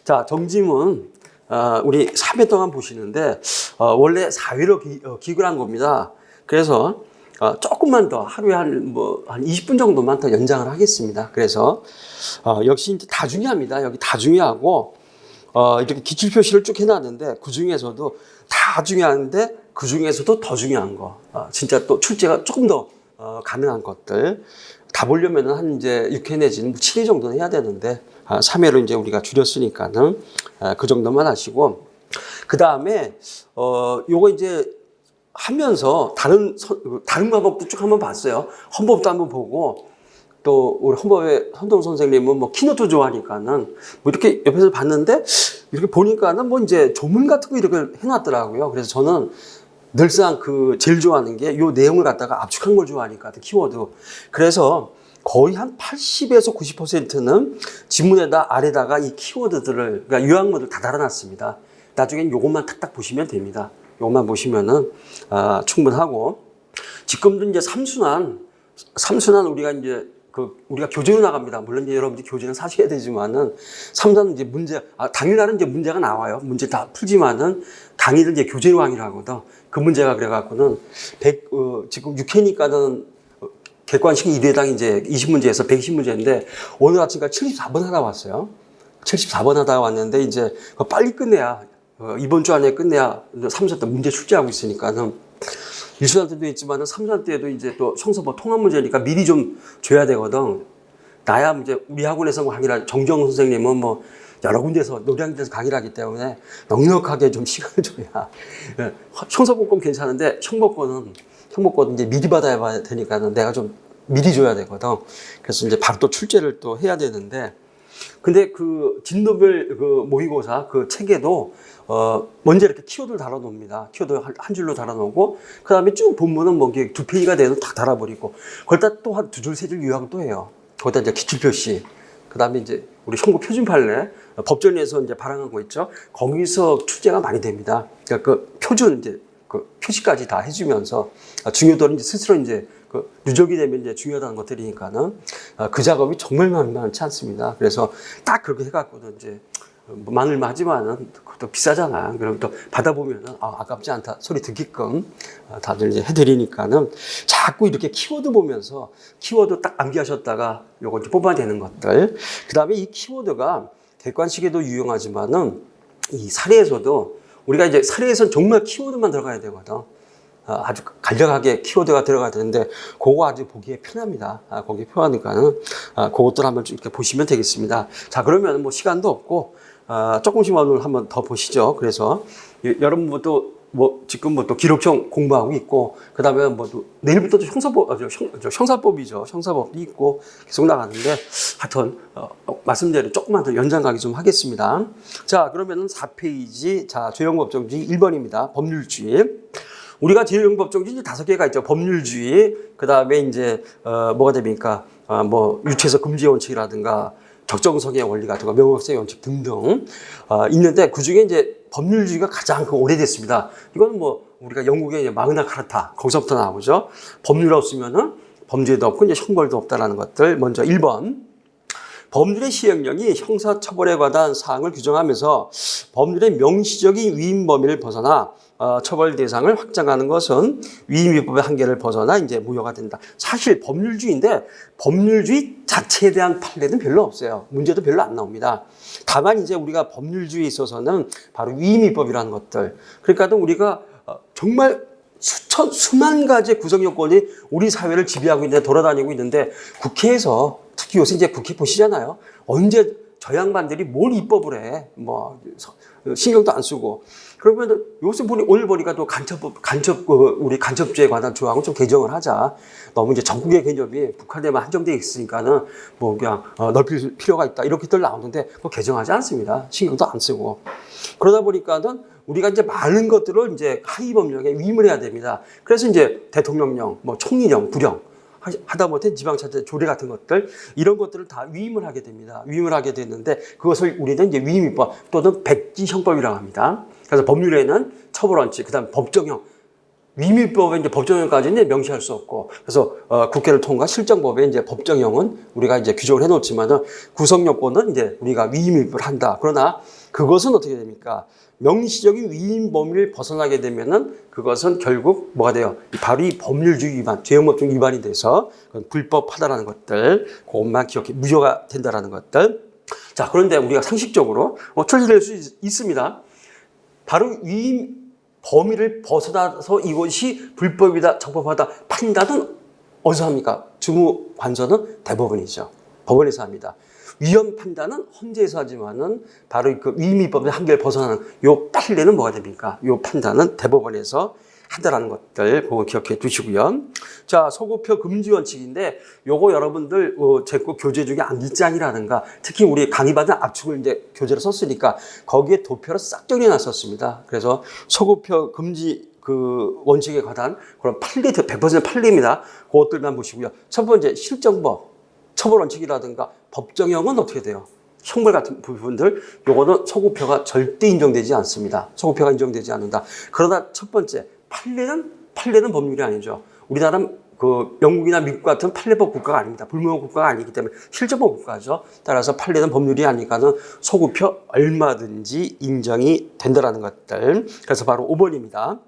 자, 정지문, 우리 3회 동안 보시는데, 원래 4회로 기획을 한 겁니다. 그래서, 조금만 더, 하루에 한 20분 정도만 더 연장을 하겠습니다. 그래서, 역시 이제 다 중요합니다. 여기 다 중요하고, 이렇게 기출 표시를 쭉 해놨는데, 그 중에서도 다 중요한데, 그 중에서도 더 중요한 거, 진짜 또 출제가 조금 더, 가능한 것들, 다 보려면 한 이제 6회 내지는 7회 정도는 해야 되는데, 3회로 이제 우리가 줄였으니까는, 그 정도만 하시고, 그 다음에, 요거 이제 하면서 다른 방법도 쭉 한번 봤어요. 헌법도 한번 보고, 또 우리 헌법의 선동 선생님은 뭐 키노트 좋아하니까는 뭐 이렇게 옆에서 봤는데, 이렇게 보니까는 뭐 이제 조문 같은 거 이렇게 해놨더라고요. 그래서 저는 늘상 제일 좋아하는 게 요 내용을 갖다가 압축한 걸 좋아하니까, 키워드. 그래서 거의 한 80에서 90%는 지문에다 아래다가 이 키워드들을, 그러니까 요약문을 다 달아놨습니다. 나중엔 요것만 탁탁 보시면 됩니다. 요것만 보시면은, 충분하고. 지금도 이제 삼순환 우리가 이제 우리가 교재로 나갑니다. 물론 이제 여러분들이 교재는 사셔야 되지만은, 3단 이제 당일날은 이제 문제가 나와요. 문제 다 풀지만은, 강의를 이제 교재로 강의를 하거든. 그 문제가 그래갖고는, 지금 6회니까는, 객관식 1회당 이제 20문제에서 120문제인데, 오늘 아침까지 74번 하다 왔어요. 74번 하다 왔는데, 이제 빨리 끝내야, 이번 주 안에 끝내야 3수 때 문제 출제하고 있으니까는, 1수단 때도 있지만은 3수단 때도 이제 또 형사법 통합 문제니까 미리 좀 줘야 되거든. 나야 이제 우리 학원에서 강의를, 정정 선생님은 뭐 여러 군데서, 노량진에서 강의를 하기 때문에 넉넉하게 좀 시간을 줘야. 형사법권 괜찮은데, 형법권은 이제 미리 받아야 되니까는 내가 좀 미리 줘야 되거든. 그래서 이제 바로 또 출제를 또 해야 되는데, 근데 진도별 모의고사 책에도, 먼저 이렇게 키워드를 달아놓습니다. 키워드 한 줄로 달아놓고, 그 다음에 쭉 본문은 뭐 2페이지가 돼도 다 달아버리고, 거기다 또 한 2줄, 3줄 요약을 또 해요. 거기다 이제 기출표시. 그 다음에 이제 우리 형법 표준 판례, 법전에서 이제 발행한 거 있죠. 거기서 출제가 많이 됩니다. 그러니까 표준 이제 표시까지 다 해주면서, 중요도는 이제 스스로 이제 누적이 되면 이제 중요하다는 것들이니까는, 그 작업이 정말 만만치 않습니다. 그래서 딱 그렇게 해갖고는 이제, 많을만 하지만은 그것도 비싸잖아. 그럼 또 받아보면은, 아깝지 않다 소리 듣게끔, 다들 이제 해드리니까는, 자꾸 이렇게 키워드 보면서, 키워드 딱 암기하셨다가 요거 이제 뽑아내는 것들. 그 다음에 이 키워드가 객관식에도 유용하지만은, 이 사례에서도, 우리가 이제 사례에서는 정말 키워드만 들어가야 되거든. 아주 간략하게 키워드가 들어가야 되는데, 그거 아주 보기에 편합니다. 거기에 편하니까는, 그것들 한번 좀 이렇게 보시면 되겠습니다. 자, 그러면 뭐 시간도 없고, 조금씩 오늘 한번 더 보시죠. 그래서, 여러분도 지금 또 기록형 공부하고 있고, 그 다음에 또 내일부터 형사법이죠. 형사법도 있고, 계속 나가는데, 하여튼, 말씀대로 조금만 더 연장 강의 좀 하겠습니다. 자, 그러면은 4페이지, 자, 죄형법정지 1번입니다. 법률주의. 우리가 죄형법정지 5개가 있죠. 법률주의, 그 다음에 이제, 뭐가 됩니까? 유체서 금지 원칙이라든가, 적정성의 원리 같은 거, 명확성의 원칙 등등, 있는데, 그 중에 이제 법률주의가 가장 오래됐습니다. 이거는 우리가 영국의 이제 마그나 카르타, 거기서부터 나오죠. 법률 없으면은 범죄도 없고, 이제 형벌도 없다라는 것들. 먼저 1번. 법률의 시행령이 형사처벌에 관한 사항을 규정하면서 법률의 명시적인 위임 범위를 벗어나 처벌 대상을 확장하는 것은 위임위법의 한계를 벗어나 이제 무효가 된다. 사실 법률주의인데 법률주의 자체에 대한 판례는 별로 없어요. 문제도 별로 안 나옵니다. 다만 이제 우리가 법률주의에 있어서는 바로 위임위법이라는 것들. 그러니까 우리가 정말 수만 가지의 구성 요건이 우리 사회를 지배하고 있는데, 돌아다니고 있는데, 국회에서 특히 요새 이제 국회 보시잖아요. 언제 저 양반들이 뭘 입법을 해. 신경도 안 쓰고. 그러면 요새 오늘 보니까 또 우리 간첩죄에 관한 조항을 좀 개정을 하자. 너무 이제 전국의 개념이 북한에만 한정되어 있으니까는 그냥 넓힐 필요가 있다. 이렇게들 나오는데 그거 개정하지 않습니다. 신경도 안 쓰고. 그러다 보니까는 우리가 이제 많은 것들을 이제 하위 법령에 위임을 해야 됩니다. 그래서 이제 대통령령, 총리령, 구령, 하다못해 지방자치 조례 같은 것들, 이런 것들을 다 위임을 하게 됩니다. 위임을 하게 되는데, 그것을 우리는 이제 위임위법 또는 백지형법이라고 합니다. 그래서 법률에는 처벌원칙, 그 다음 법정형, 위임법에 이제 법정형까지는 명시할 수 없고, 그래서 국회를 통과 실정법에 이제 법정형은 우리가 이제 규정을 해놓지만은 구성요건은 이제 우리가 위임을 한다. 그러나 그것은 어떻게 됩니까? 명시적인 위임 범위를 벗어나게 되면은 그것은 결국 뭐가 돼요? 바로 이 법률주의 위반, 죄형법정 위반이 돼서 그건 불법하다라는 것들, 그것만 기억해 무효가 된다라는 것들. 자, 그런데 우리가 상식적으로 출제될 수 있습니다. 바로 위임 범위를 벗어나서 이것이 불법이다, 적법하다 판단은 어디서 합니까? 주무관서는 대법원이죠. 법원에서 합니다. 위헌 판단은 헌재에서 하지만은 바로 그 위임법의 한계를 벗어나는 요 판례는 뭐가 됩니까? 요 판단은 대법원에서 한다라는 것들 그거 기억해 두시고요. 자, 소급표 금지 원칙인데 요거 여러분들 제 거 교재 중에 암기장이라든가 특히 우리 강의받은 압축을 이제 교재로 썼으니까 거기에 도표로 싹 정리해놨었습니다. 그래서 소급표 금지 그 원칙에 관한 그런 판례 100% 판례입니다. 그것들만 보시고요. 첫 번째 실정법 처벌 원칙이라든가 법정형은 어떻게 돼요? 형벌 같은 부분들 요거는 소급표가 절대 인정되지 않습니다. 소급표가 인정되지 않는다. 그러나 첫 번째 판례는 법률이 아니죠. 우리나라는 그 영국이나 미국 같은 판례법 국가가 아닙니다. 불문헌 국가가 아니기 때문에 실정법 국가죠. 따라서 판례는 법률이 아니니까는 소급표 얼마든지 인정이 된다라는 것들. 그래서 바로 5번입니다.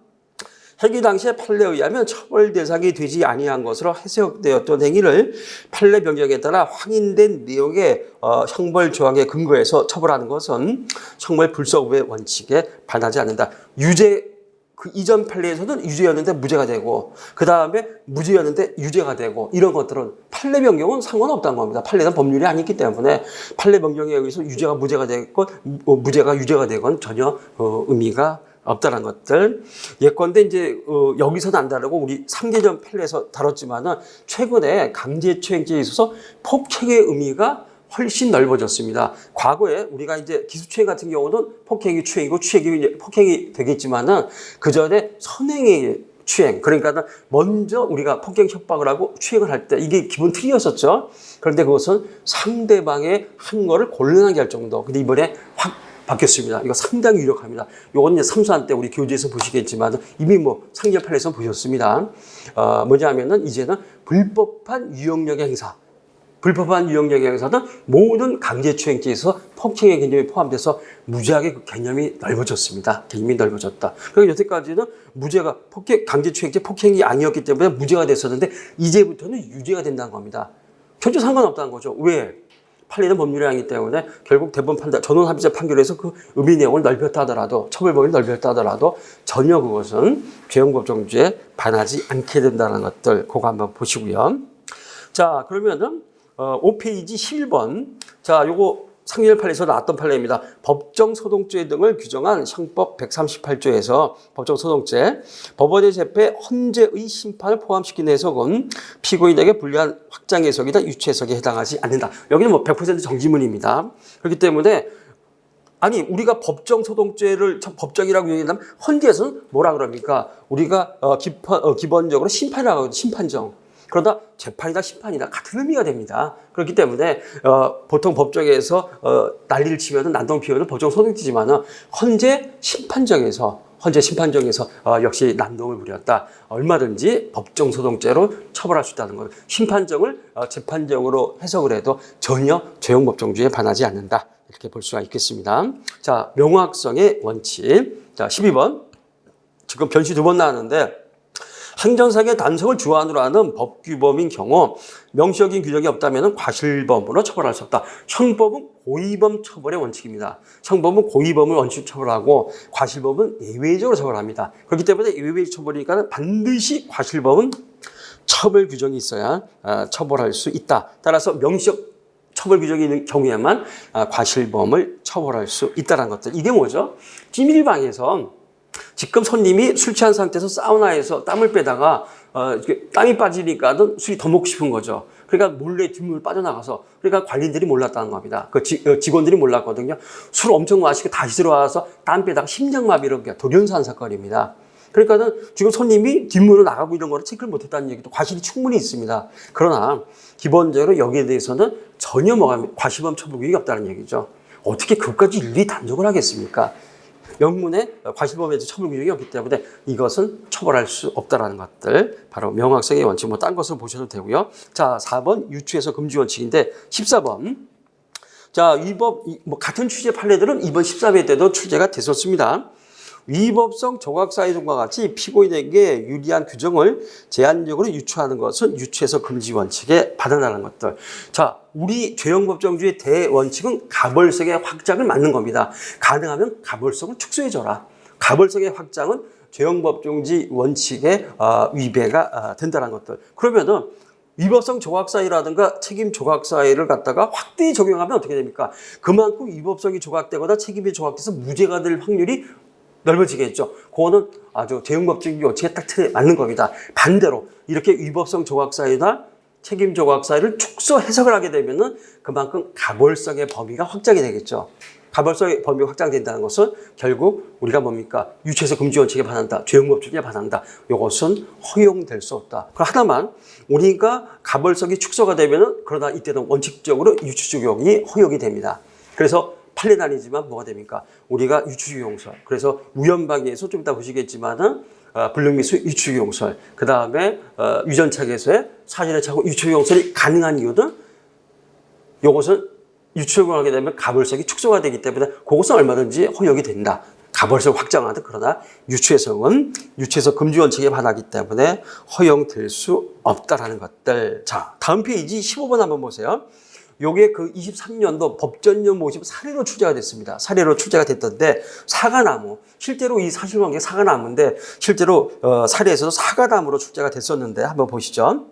회기 당시의 판례에 의하면 처벌 대상이 되지 아니한 것으로 해석되었던 행위를 판례 변경에 따라 확인된 내용의 형벌 조항에 근거해서 처벌하는 것은 형벌 불소급의 원칙에 반하지 않는다. 유죄 그 이전 판례에서는 유죄였는데 무죄가 되고 그 다음에 무죄였는데 유죄가 되고 이런 것들은 판례 변경은 상관없다는 겁니다. 판례는 법률이 아니기 때문에 판례 변경에 의해서 유죄가 무죄가 되건 무죄가 유죄가 되건 전혀 의미가 없다는 것들. 예컨대 이제 여기서는 안 다르고 우리 3개 전 판례에서 다뤘지만은 최근에 강제추행죄에 있어서 폭행의 의미가 훨씬 넓어졌습니다. 과거에 우리가 이제 기수추행 같은 경우는 폭행이 추행이고 추행이 이제 폭행이 되겠지만은 그 전에 선행의 추행, 그러니까 먼저 우리가 폭행 협박을 하고 추행을 할 때 이게 기본 틀이었었죠. 그런데 그것은 상대방의 한 거를 곤란하게 할 정도. 근데 이번에 확 바뀌었습니다. 이거 상당히 유력합니다. 요건 이제 3, 4한 때 우리 교재에서 보시겠지만 이미 뭐 상계 판례에서 보셨습니다. 뭐냐면은 이제는 불법한 유형력의 행사. 불법한 유형력의 행사는 모든 강제추행죄에서 폭행의 개념이 포함돼서 무죄하게 그 개념이 넓어졌습니다. 개념이 넓어졌다. 그러니까 여태까지는 무죄가 강제추행죄 폭행이 아니었기 때문에 무죄가 됐었는데 이제부터는 유죄가 된다는 겁니다. 전혀 상관없다는 거죠. 왜? 판례는 법률이 아니기 때문에 결국 대법원 판단, 전원합의체 판결에서 그 의미 내용을 넓혔다 하더라도 처벌 범위를 넓혔다 하더라도 전혀 그것은 죄형법정주에 반하지 않게 된다는 것들 그거 한번 보시고요. 자, 그러면은 5페이지 11번. 자, 요거 상렬 판례에서 나왔던 판례입니다. 법정소동죄 등을 규정한 형법 138조에서 법정소동죄, 법원의 재패 헌재의 심판을 포함시킨 해석은 피고인에게 불리한 확장 해석이다 유추 해석에 해당하지 않는다. 여기는 뭐 100% 정지문입니다. 그렇기 때문에 아니 우리가 법정소동죄를 법정이라고 얘기하면 헌재에서는 뭐라 그럽니까? 우리가 기본적으로 심판이라고 하거든요. 심판정. 그러다 재판이나 심판이나 같은 의미가 됩니다. 그렇기 때문에 보통 법정에서 난리를 치면은 난동 피우는 법정 소동죄지만은 헌재 심판정에서 역시 난동을 부렸다. 얼마든지 법정 소동죄로 처벌할 수 있다는 것. 심판정을 재판정으로 해석을 해도 전혀 죄형법정주에 반하지 않는다. 이렇게 볼 수가 있겠습니다. 자, 명확성의 원칙. 자, 12번. 지금 변시 2번 나왔는데 행정상의 단속을 주안으로 하는 법규범인 경우 명시적인 규정이 없다면 과실범으로 처벌할 수 없다. 형법은 고의범 처벌의 원칙입니다. 형법은 고의범을 원칙 처벌하고 과실범은 예외적으로 처벌합니다. 그렇기 때문에 예외 처벌이니까 반드시 과실범은 처벌 규정이 있어야 처벌할 수 있다. 따라서 명시적 처벌 규정이 있는 경우에만 과실범을 처벌할 수 있다는 것들. 이게 뭐죠? 찜일방에서 지금 손님이 술 취한 상태에서 사우나에서 땀을 빼다가 땀이 빠지니까는 술이 더 먹고 싶은 거죠. 그러니까 몰래 뒷문을 빠져나가서 그러니까 관리인들이 몰랐다는 겁니다. 그 직원들이 몰랐거든요. 술 엄청 마시고 다시 들어와서 땀 빼다가 심장마비로 돌연사한 사건입니다. 그러니까는 지금 손님이 뒷문으로 나가고 이런 거를 체크를 못했다는 얘기도 과실이 충분히 있습니다. 그러나 기본적으로 여기에 대해서는 전혀 과실범 처벌 규정이 없다는 얘기죠. 어떻게 그것까지 일일이 단속을 하겠습니까? 명문의 과실범죄 처벌 규정이 없기 때문에 이것은 처벌할 수 없다라는 것들, 바로 명확성의 원칙, 뭐 딴 것을 보셔도 되고요. 자, 4번 유추에서 금지 원칙인데 14번. 자, 위법, 뭐 같은 취지의 판례들은 이번 14회 때도 출제가 됐었습니다. 위법성 조각사유등과 같이 피고인에게 유리한 규정을 제한적으로 유추하는 것은 유추에서 금지 원칙에 반한다는 것들. 자, 우리 죄형법정주의 대원칙은 가벌성의 확장을 막는 겁니다. 가능하면 가벌성을 축소해줘라. 가벌성의 확장은 죄형법정지 원칙의 위배가 된다는 것들. 그러면은 위법성 조각사유라든가 책임 조각사유를 갖다가 확대히 적용하면 어떻게 됩니까? 그만큼 위법성이 조각되거나 책임이 조각돼서 무죄가 될 확률이 넓어지겠죠. 그거는 아주 죄형법적인 원칙에 딱 맞는 겁니다. 반대로 이렇게 위법성 조각사유나 책임 조각사유를 축소 해석을 하게 되면은 그만큼 가벌성의 범위가 확장이 되겠죠. 가벌성의 범위가 확장된다는 것은 결국 우리가 뭡니까? 유추에서 금지 원칙에 반한다. 죄형법적에 반한다. 이것은 허용될 수 없다. 그럼 하나만 우리가 가벌성이 축소가 되면은 그러나 이때는 원칙적으로 유추 적용이 허용이 됩니다. 그래서 판례는 아니지만 뭐가 됩니까? 우리가 유추유용설. 그래서 우연방위에서 좀 이따 보시겠지만은 불능미수 유추유용설. 그 다음에 유전차계에서의 사전의 착오 유추유용설이 가능한 이유는 이것은 유추유용을 하게 되면 가벌성이 축소가 되기 때문에 그것은 얼마든지 허용이 된다. 가벌성 확장하듯 그러나 유추해석은 유추해석 금지 원칙에 반하기 때문에 허용될 수 없다라는 것들. 자, 다음 페이지 15번 한번 보세요. 요게 그 23년도 법전년 모집 사례로 출제가 됐습니다. 사례로 출제가 됐던데 사과나무, 실제로 이 사실관계 사과나무인데 실제로 사례에서도 사과나무로 출제가 됐었는데 한번 보시죠.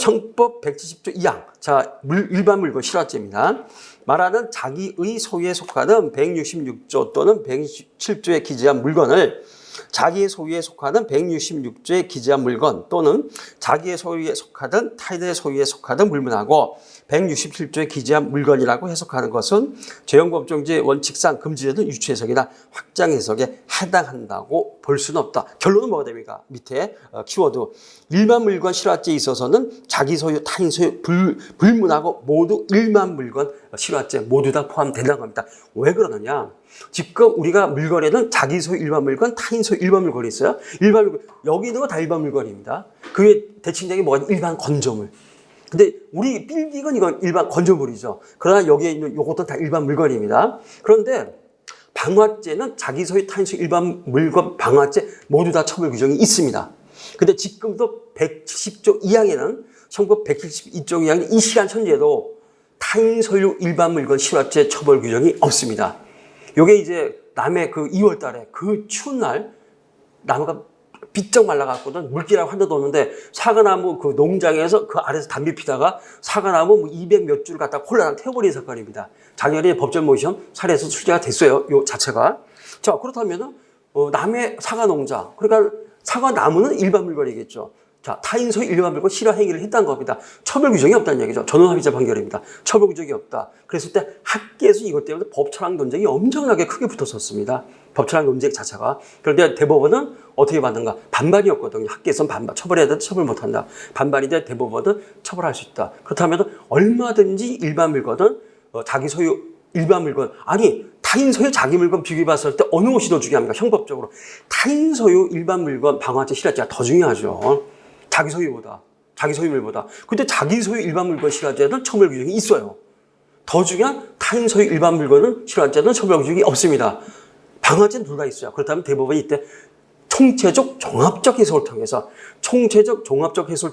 형법 170조 2항. 자, 일반 물건 실화죄입니다. 말하는 자기의 소유에 속하는 166조 또는 167조에 기재한 물건을 자기의 소유에 속하는 166조에 기재한 물건 또는 자기의 소유에 속하든 타인의 소유에 속하든 물건하고 167조에 기재한 물건이라고 해석하는 것은 죄형법정지의 원칙상 금지되는 유추해석이나 확장해석에 해당한다고 볼 수는 없다. 결론은 뭐가 됩니까? 밑에 키워드 일반 물건 실화죄에 있어서는 자기 소유, 타인 소유 불문하고 모두 일반 물건 실화죄 모두 다 포함된다는 겁니다. 왜 그러느냐? 지금 우리가 물건에는 자기 소유 일반 물건, 타인 소유 일반 물건이 있어요. 일반 물건 여기 있는 거 다 일반 물건입니다. 그 외 대칭적인 뭐가 일반 건조물. 근데 우리 빌딩은 이건 일반 건조물이죠. 그러나 여기에 있는 요것도 다 일반 물건입니다. 그런데 방화죄는 자기 소유, 타인 소유 일반 물건 방화죄 모두 다 처벌 규정이 있습니다. 근데 지금도 170조 2항에는 형법 172조 2항에 이 시간 현재도 타인 소유 일반 물건 실화죄 처벌 규정이 없습니다. 요게 이제 남해 그 2월 달에 그 추운 날 나무가 비쩍 말라갖고는 물기라고 한데도 없는데 사과나무 그 농장에서 그 아래에서 담배 피다가 사과나무 뭐 200 몇 줄을 갖다 콜라랑 태워버린 사건입니다. 작년에 법전 모션 사례에서 출제가 됐어요. 요 자체가. 자, 그렇다면은 남해 사과 농장. 그러니까 사과나무는 일반 물건이겠죠. 자, 타인 소유 일반 물건 실화 행위를 했다는 겁니다. 처벌 규정이 없다는 얘기죠. 전원합의자 판결입니다. 처벌 규정이 없다. 그랬을 때 학계에서 이것 때문에 법철학 논쟁이 엄청나게 크게 붙었었습니다. 법철학 논쟁 자체가. 그런데 대법원은 어떻게 받는가? 반반이었거든요. 학계에서는 반반. 처벌해야 돼, 처벌 못한다. 반반인데 대법원은 처벌할 수 있다. 그렇다면 얼마든지 일반 물건은 자기 소유 일반 물건. 아니, 타인 소유 자기 물건 비교해봤을 때 어느 것이 더 중요합니까? 형법적으로. 타인 소유 일반 물건 방화죄 실화죄가 더 중요하죠. 자기 소유보다. 자기 소유물보다. 근데 자기 소유 일반 물건 실화죄는 처벌 규정이 있어요. 더 중요한 타인 소유 일반 물건은 실화죄는 처벌 규정이 없습니다. 방화죄는 둘 다 있어요. 그렇다면 대법원이 이때 총체적 종합적 해석을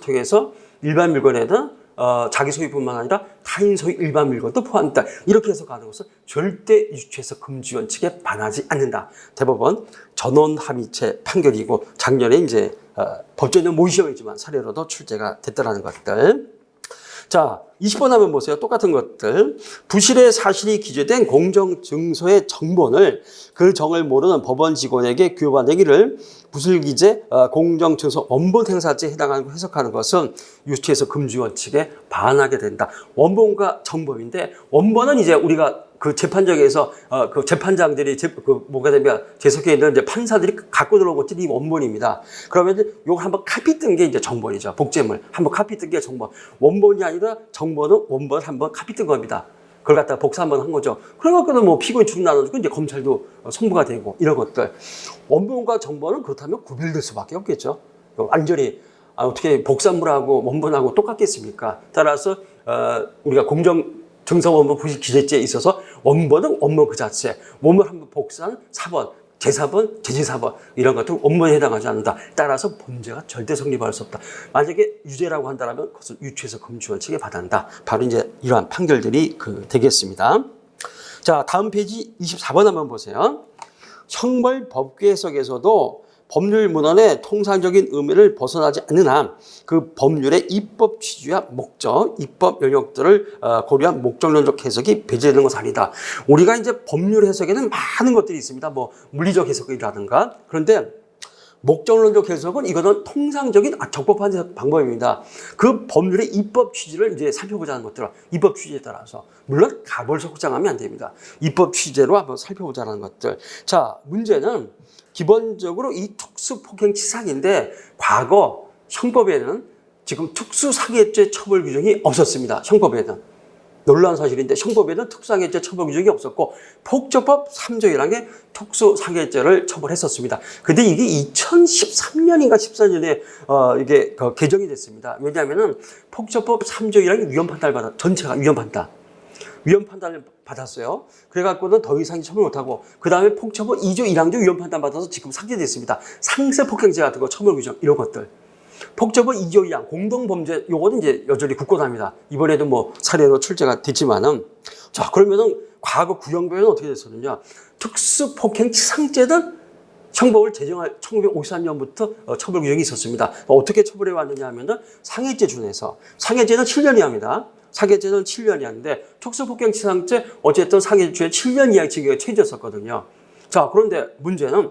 통해서 일반 물건에는 자기 소유뿐만 아니라 타인 소유 일반 물건도 포함된다. 이렇게 해석하는 것은 절대 유추해석 금지 원칙에 반하지 않는다. 대법원 전원합의체 판결이고 작년에 이제 법전형 모의시험이지만 사례로도 출제가 됐다는 것들. 자, 20번 한번 보세요. 똑같은 것들. 부실의 사실이 기재된 공정증서의 정본을 그 정을 모르는 법원 직원에게 교환하기를 부실기재 공정증서 원본 행사죄에 해당하는 해석하는 것은 유추해석 금지 원칙에 반하게 된다. 원본과 정본인데 원본은 이제 우리가 그 재판정에서 그 재판장들이 뭐가 되면 재석에 있는 이제 판사들이 갖고 들어온 것들이 이 원본입니다. 그러면 요거 한번 카피 뜬 게 이제 정본이죠. 복제물 한번 카피 뜬 게 정본. 원본이 아니라 정본은 원본 한번 카피 뜬 겁니다. 그걸 갖다가 복사 한번 한 거죠. 그래갖고는 뭐 피고인 죽 나눠주고 이제 검찰도 송부가 되고 이런 것들. 원본과 정본은 그렇다면 구별될 수밖에 없겠죠. 완전히 어떻게 복사물하고 원본하고 똑같겠습니까? 따라서 우리가 공정증서원본 부실기재죄에 있어서 원본은 원본 그 자체, 원본 한번 복사는 사본, 제4번, 제4번 이런 것들은 원본에 해당하지 않는다. 따라서 범죄가 절대 성립할 수 없다. 만약에 유죄라고 한다면 그것은 유추해서 금주원 측에 받아낸다. 바로 이제 이러한 판결들이 되겠습니다. 자, 다음 페이지 24번 한번 보세요. 형벌법규 해석에서도 법률 문헌의 통상적인 의미를 벗어나지 않는 한 그 법률의 입법 취지와 목적, 입법 영역들을 고려한 목적론적 해석이 배제되는 것은 아니다. 우리가 이제 법률 해석에는 많은 것들이 있습니다. 뭐 물리적 해석이라든가. 그런데 목적론적 해석은 이거는 통상적인 적법한 방법입니다. 그 법률의 입법 취지를 이제 살펴보자는 것들, 입법 취지에 따라서 물론 가벌서 확장하면 안 됩니다. 입법 취지로 한번 살펴보자는 것들. 자, 문제는 기본적으로 이 특수폭행치상인데 과거 형법에는 지금 특수상해죄 처벌 규정이 없었습니다. 형법에는. 놀라운 사실인데 형법에는 특수상해죄 처벌 규정이 없었고 폭처법 3조 1항에 특수상해죄를 처벌했었습니다. 근데 이게 2013년인가 14년에 이게 개정이 됐습니다. 왜냐하면은 폭처법 3조 1항이 위헌 판단을 전체가 위헌 판단을 받았어요. 그래갖고는 더 이상 처벌 못하고 그 다음에 폭처법 2조 1항도 위헌 판단 받아서 지금 삭제됐습니다. 상세 폭행죄 같은 거 처벌 규정 이런 것들. 폭처법 2조 2항 공동범죄 요거는 이제 여전히 굳건합니다. 이번에도 뭐 사례로 출제가 됐지만은 자 그러면은 과거 구형법에는 어떻게 됐었느냐? 특수폭행치상죄는 형법을 제정할 1953년부터 처벌 규정이 있었습니다. 어떻게 처벌해 왔느냐 하면은 상해죄 준해서 상해죄는 7년 이하입니다. 상해죄는 7년 이하인데 특수폭행치상죄 어쨌든 상해죄 7년 이하의 징역에 처해졌었거든요. 자 그런데 문제는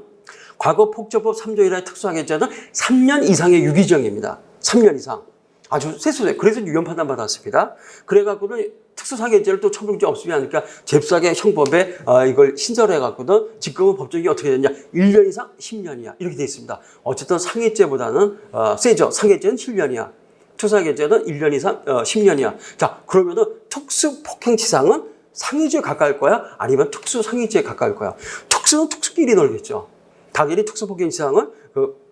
과거 폭처법 3조 1항의 특수상해죄는 3년 이상의 유기징역입니다. 3년 이상. 아주 세수돼. 그래서 유언 판단 받았습니다. 그래갖고는 특수상해죄를 또 처벌규정 없으면 하니까 잽싸게 형법에 이걸 신설해갖고는 지금은 법정이 어떻게 됐냐. 1년 이상 10년이야. 이렇게 돼 있습니다. 어쨌든 상해죄보다는 세죠. 상해죄는 7년이야. 특수상해죄는 1년 이상 10년이야. 자 그러면은 특수폭행치상은 상해죄에 가까울 거야? 아니면 특수상해죄에 가까울 거야? 특수는 특수끼리 놀겠죠. 당연히 특수폭행치상은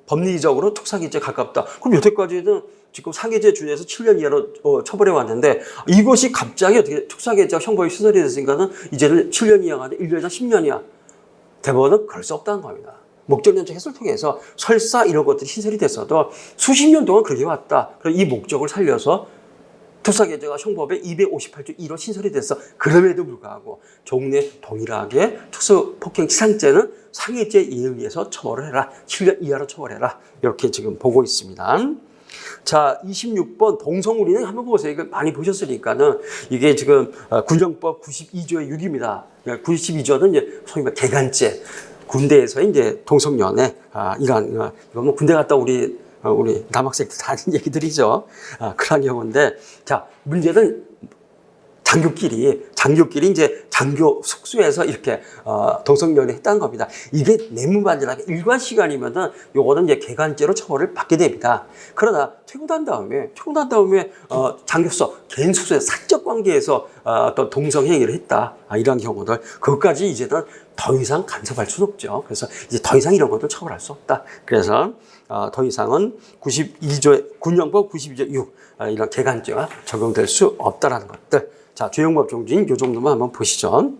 법리적으로 특수상해죄에 가깝다. 그럼 여태까지는 지금 상해죄 준해서 7년 이하로 처벌해 왔는데 이것이 갑자기 어떻게 특수상해죄 형법이 신설이 됐으니까는 이제는 7년 이하가 아니라 1년 이상 10년이야. 대법원은 그럴 수 없다는 겁니다. 목적론적 해석을 통해서 설사 이런 것들이 신설이 됐어도 수십 년 동안 그렇게 왔다. 그래서 이 목적을 살려서 특수상해죄가 형법의 258조 1호 신설이 됐어. 그럼에도 불구하고 종래 동일하게 특수폭행치상죄는 상해죄에 의해서 처벌을 해라. 7년 이하로 처벌해라. 이렇게 지금 보고 있습니다. 자, 26번 동성우리는 한번 보세요. 이거 많이 보셨으니까는 이게 지금 군정법 92조의 6입니다. 92조는 이제 소위 말 개간죄. 군대에서 이제 동성연애 이런 이건 뭐 군대 갔다 우리 남학생들 다 하는 얘기들이죠. 그런 경우인데 자 문제는 장교끼리 이제 장교 숙소에서 이렇게 동성연애 했다는 겁니다. 이게 내무반전하게 일관 시간이면은 요거는 이제 개간죄로 처벌을 받게 됩니다. 그러나 퇴伍한 다음에 장교서 개인 숙소에서 사적 관계에서 어떤 동성 행위를 했다. 이런 경우들 그것까지 이제는 더 이상 간섭할 수는 없죠. 그래서 이제 더 이상 이런 것들 처벌할 수 없다. 그래서 더 이상은 92조 군형법 92조 6 이런 개간죄가 적용될 수 없다라는 것들. 자, 죄형법 종지인 요 정도만 한번 보시죠.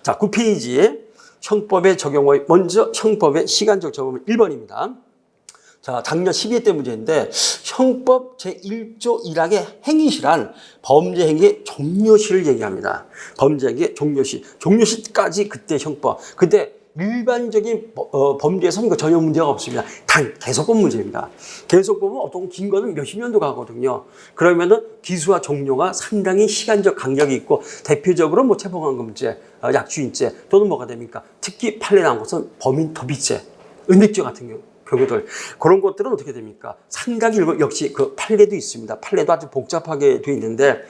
자, 9페이지에 형법의 적용의 먼저 형법의 시간적 적용은 1번입니다. 자, 작년 12회 때 문제인데 형법 제1조 1항의 행위시란 범죄 행위의 종료시를 얘기합니다. 범죄 행위의 종료시. 종료시까지 그때 형법. 근데 일반적인 범죄에서는 전혀 문제가 없습니다. 단 계속법 문제입니다. 계속법은 어떤 긴 거는 몇십 년도 가거든요. 그러면은 기수와 종료가 상당히 시간적 간격이 있고 대표적으로 뭐 체포감금죄, 약주인죄 또는 뭐가 됩니까? 특히 판례 나온 것은 범인도비죄, 은닉죄 같은 경우들 그런 것들은 어떻게 됩니까? 상당히 역시 그 판례도 있습니다. 판례도 아주 복잡하게 돼 있는데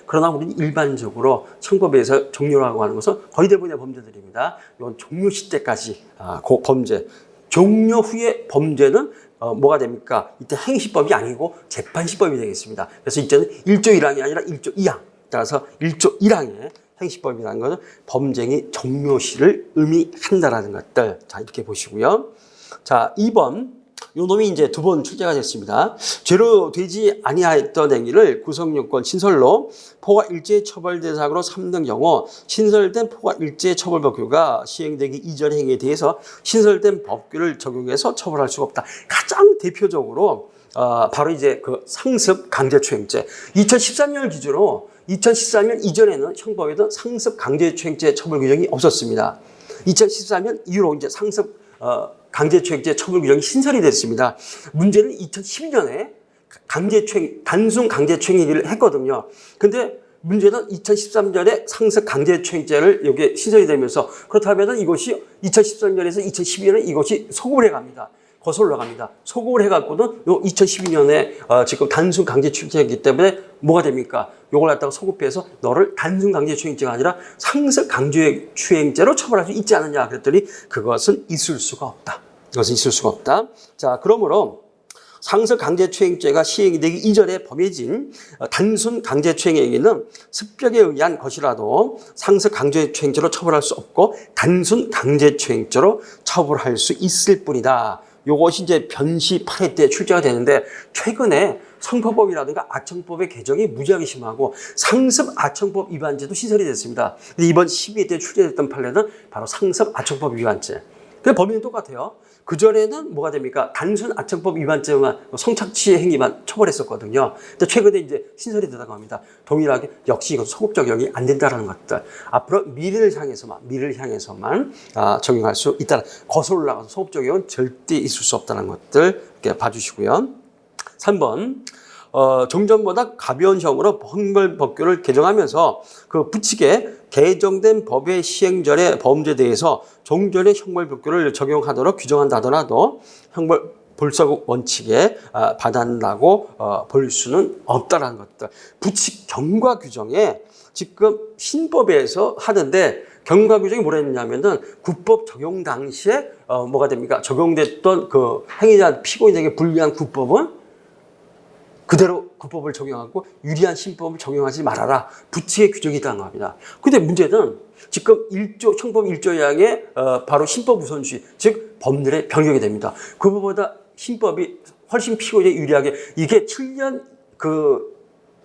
그러나 우리는 일반적으로 형법에서 종료라고 하는 것은 거의 대부분의 범죄들입니다. 이건 종료 시때까지 그 범죄 종료 후의 범죄는 뭐가 됩니까? 이때 행시법이 아니고 재판시법이 되겠습니다. 그래서 이때는 1조 1항이 아니라 1조 2항 따라서 1조 1항의 행시법이라는 것은 범죄행위 종료시를 의미한다라는 것들. 자, 이렇게 보시고요. 자, 2번. 요 놈이 이제 두 번 출제가 됐습니다. 죄로 되지 아니하였던 행위를 구성요건 신설로 포괄 일제 처벌 대상으로 삼는 경우 신설된 포괄 일제 처벌 법규가 시행되기 이전 행위에 대해서 신설된 법규를 적용해서 처벌할 수가 없다. 가장 대표적으로 바로 이제 그 상습 강제추행죄. 2013년을 기준으로 2014년 이전에는 형법에는 상습 강제추행죄 처벌 규정이 없었습니다. 2014년 이후로 이제 상습 강제추행죄 처벌 규정이 신설이 됐습니다. 문제는 2012년에 단순 강제추행을 했거든요. 근데 문제는 2013년에 상습 강제추행죄를 여기에 신설이 되면서 그렇다면 이것이 2013년에서 2012년에 이것이 소급을 해갑니다. 거슬러 올라갑니다. 소급을 해갖고는 요 2012년에 지금 단순 강제추행죄이기 때문에 뭐가 됩니까? 요걸 갖다가 소급해서 너를 단순 강제추행죄가 아니라 상습 강제추행죄로 처벌할 수 있지 않느냐 그랬더니 그것은 있을 수가 없다. 그것은 있을 수가 없다. 자, 그러므로 상습 강제추행죄가 시행이 되기 이전에 범해진 단순 강제추행 행위는 습격에 의한 것이라도 상습 강제추행죄로 처벌할 수 없고 단순 강제추행죄로 처벌할 수 있을 뿐이다. 요것이 이제 변시 8회 때 출제가 되는데 최근에 성폭법이라든가 아청법의 개정이 무지하게 심하고 상습 아청법 위반죄도 신설이 됐습니다. 근데 이번 12회 때 출제됐던 판례는 바로 상습 아청법 위반죄. 근데 범위는 똑같아요. 그전에는 뭐가 됩니까? 단순 아청법 위반죄만 성착취 행위만 처벌했었거든요. 근데 최근에 이제 신설이 되다고 합니다. 동일하게 역시 이건 소급 적용이 안 된다는 것들. 앞으로 미래를 향해서만 적용할 수 있다. 거슬러 올라가서 소급 적용은 절대 있을 수 없다는 것들 이렇게 봐주시고요. 3번. 종전보다 가벼운 형으로 형벌법규를 개정하면서 그 부칙에 개정된 법의 시행 전의 범죄에 대해서 종전의 형벌법규를 적용하도록 규정한다 하더라도 형벌 불서국 원칙에 받아낸다고 볼 수는 없다는 것들. 부칙 경과 규정에 지금 신법에서 하는데 경과 규정이 뭐라 했냐면은 국법 적용 당시에 뭐가 됩니까? 적용됐던 그 행위자 피고인에게 불리한 국법은 그대로 국법을 적용하고 유리한 신법을 적용하지 말아라. 부칙의 규정이 있다는 겁니다. 근데 문제는 지금 형법 1조 2항에 바로 신법 우선주의, 즉 법률의 변경이 됩니다. 그거보다 신법이 훨씬 피고인에 유리하게 이게 7년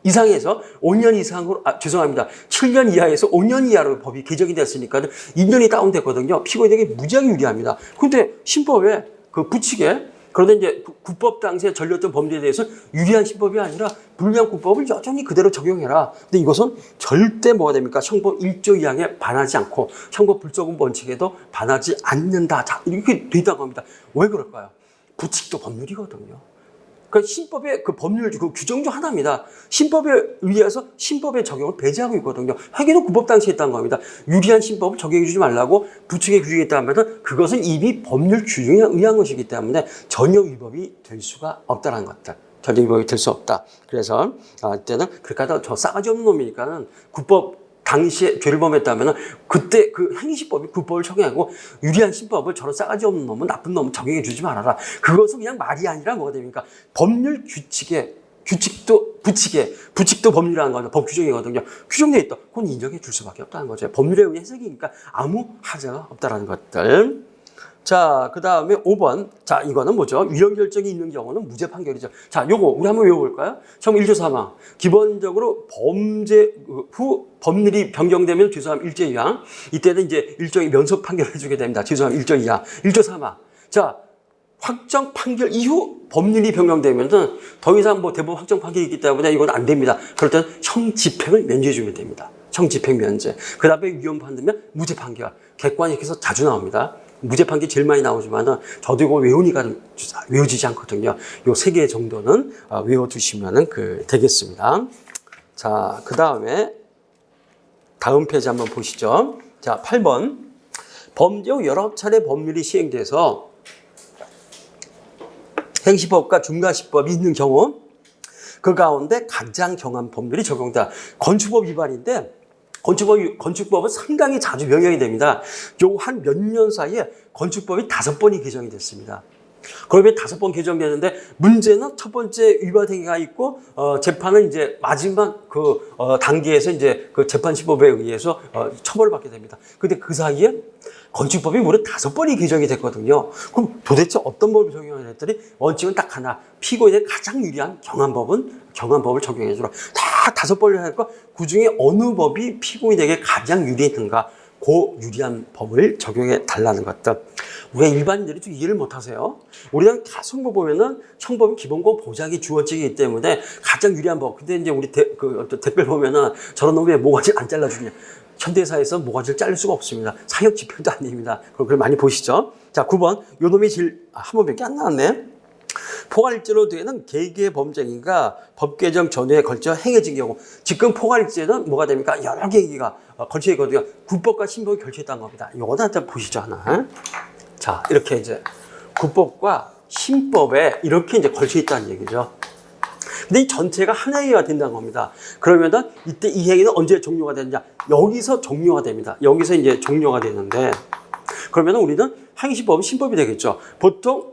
이상에서 5년 이상으로, 죄송합니다. 7년 이하에서 5년 이하로 법이 개정이 됐으니까 2년이 다운됐거든요. 피고인에게 무지하게 유리합니다. 근데 신법에 그 부칙에 그런데 이제 국법 당시에 전렸던 범죄에 대해서 유리한 신법이 아니라 불리한 국법을 여전히 그대로 적용해라. 근데 이것은 절대 뭐가 됩니까? 형법 1조 2항에 반하지 않고 형법 불적응 원칙에도 반하지 않는다. 자, 이렇게 돼 있다고 합니다. 왜 그럴까요? 부칙도 법률이거든요. 그러니까 신법의 그 법률, 그 규정 중 하나입니다. 신법에 의해서 신법의 적용을 배제하고 있거든요. 하기는 국법 당시에 했다는 겁니다. 유리한 신법을 적용해 주지 말라고 부칙에 규정이 있다면 그것은 이미 법률 규정에 의한 것이기 때문에 전혀 위법이 될 수가 없다는 것들. 전혀 위법이 될 수 없다. 그래서 이때는 그렇게 하다 저 싸가지 없는 놈이니까는 국법 당시에 죄를 범했다면 그때 그 행위시법이 국법을 적용하고 유리한 신법을 저런 싸가지 없는 놈은 나쁜 놈은 적용해 주지 말아라. 그것은 그냥 말이 아니라 뭐가 됩니까? 법률 규칙에 부칙도 법률이라는 거죠. 법 규정이거든요. 규정되어 있다. 그건 인정해 줄 수밖에 없다는 거죠. 법률에 의해 해석이니까 아무 하자가 없다는 것들. 자, 그 다음에 5번. 자, 이거는 뭐죠? 위헌 결정이 있는 경우는 무죄 판결이죠. 자, 요거 우리 한번 외워볼까요? 처음 1조 3항. 기본적으로 범죄 후 법률이 변경되면 죄송함 1조 2항. 이때는 이제 일종의 면속 판결을 해주게 됩니다. 죄송함 1조 2항. 1조 3항. 자, 확정 판결 이후 법률이 변경되면은 더 이상 뭐 대법원 확정 판결이 있기 때문에 이건 안 됩니다. 그럴 때는 형 집행을 면제해 주면 됩니다. 형 집행 면제. 그 다음에 위헌 판결면 무죄 판결. 객관식에서 자주 나옵니다. 무죄 판결이 제일 많이 나오지만은 저도 이거 외우니까 외워지지 않거든요. 요 3개 정도는 외워두시면은 되겠습니다. 자, 그 다음에 다음 페이지 한번 보시죠. 자, 8번. 범죄 후 여러 차례 법률이 시행돼서 행시법과 중과시법이 있는 경우 그 가운데 가장 경한 법률이 적용된다. 건축법 위반인데 건축법은 상당히 자주 명령이 됩니다. 요 한 몇 년 사이에 건축법이 5번이 개정이 됐습니다. 그러면 5번 개정되는데 문제는 첫 번째 위반 행위가 있고 재판은 이제 마지막 단계에서 이제 그 재판시법에 의해서 처벌을 받게 됩니다. 근데 그 사이에 건축법이 무려 5번이 개정이 됐거든요. 그럼 도대체 어떤 법을 적용을 했더니 원칙은 딱 하나. 피고인에 가장 유리한 경한법을 적용해 주라. 다 5번을 하니까 그중에 어느 법이 피고인에게 가장 유리했는가? 그 유리한 법을 적용해 달라는 것들. 왜 일반인들이 좀 이해를 못 하세요? 우리는 가성법 보면은 형법은 기본권 보장이 주어지기 때문에 가장 유리한 법. 근데 이제 우리 댓글 보면은 저런 놈 왜 모가지 안 잘라주냐. 현대사에서 모가지를 자를 수가 없습니다. 사역 지표도 아닙니다. 그걸 많이 보시죠. 자, 9번. 요 놈이 한 번밖에 안 나왔네. 포괄일죄로 되는 개개의 범죄가 법 개정 전후에 걸쳐 행해진 경우. 지금 포괄일죄는 뭐가 됩니까? 여러 개가 걸쳐 있거든요. 국법과 신법이 걸쳐 있다는 겁니다. 요거는 한번 보시죠, 하나. 자, 이렇게 이제 국법과 신법에 이렇게 이제 걸쳐 있다는 얘기죠. 근데 이 전체가 하나가 된다는 겁니다. 그러면은 이때 이 행위는 언제 종료가 되느냐? 여기서 종료가 됩니다. 여기서 이제 종료가 되는데, 그러면은 우리는 행위시법은 신법이 되겠죠. 보통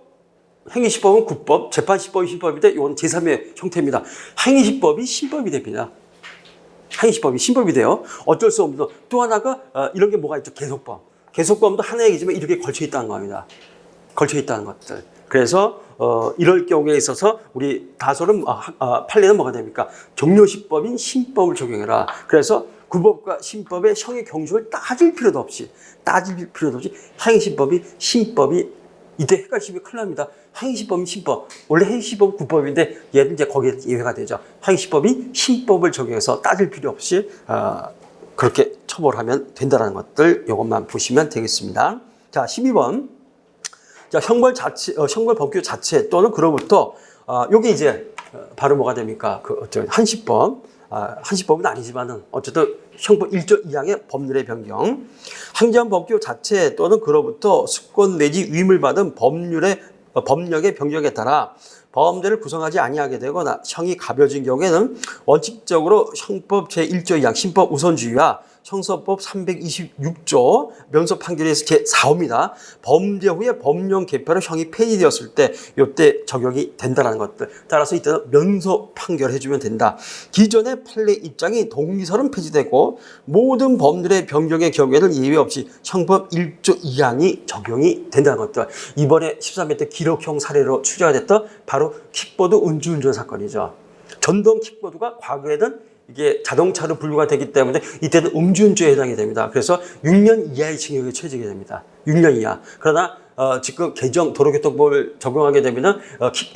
행위시법은 국법, 재판시법이 신법인데 이건 제3의 형태입니다. 행위시법이 신법이 됩니다. 행위시법이 신법이 돼요. 어쩔 수 없는 또 하나가 이런 게 뭐가 있죠? 계속범. 계속범도 하나의 얘기지만 이렇게 걸쳐 있다는 겁니다. 걸쳐 있다는 것들. 그래서 이럴 경우에 있어서 우리 다소는 판례는 뭐가 됩니까? 종료시법인 신법을 적용해라. 그래서 구법과 신법의 형의 경중을 따질 필요도 없이 행위시법이 신법이 이때 헷갈리시면 큰일 납니다. 행위시법이 신법. 원래 행위시법은 국법인데 얘는 이제 거기에 예외가 되죠. 행위시법이 신법을 적용해서 따질 필요 없이 그렇게 처벌하면 된다는 것들 이것만 보시면 되겠습니다. 자, 12번. 자, 형벌 법규 자체 또는 그로부터 요게 이제 바로 뭐가 됩니까? 한시법. 한시법은 아니지만은 어쨌든 형법 1조 2항의 법률의 변경. 행정법규 자체 또는 그로부터 수권 내지 위임을 받은 법령의 변경에 따라 범죄를 구성하지 아니하게 되거나 형이 가벼워진 경우에는 원칙적으로 형법 제1조 2항 신법 우선주의와 형사법 326조 면소 판결에서 제4호입니다. 범죄 후에 법령 개표로 형이 폐지되었을 때 이때 적용이 된다는 것들. 따라서 이때는 면소 판결해주면 된다. 기존의 판례 입장이 동의서는 폐지되고 모든 법률의 변경의 경우에는 예외 없이 형법 1조 2항이 적용이 된다는 것들. 이번에 13회 때 기록형 사례로 취재가 됐던 바로 킥보드 음주운전 사건이죠. 전동 킥보드가 과거에는 이게 자동차로 분류가 되기 때문에 이때는 음주운전에 해당이 됩니다. 그래서 6년 이하의 징역이 처해지게 됩니다. 6년 이하. 그러나 지금 개정 도로교통법을 적용하게 되면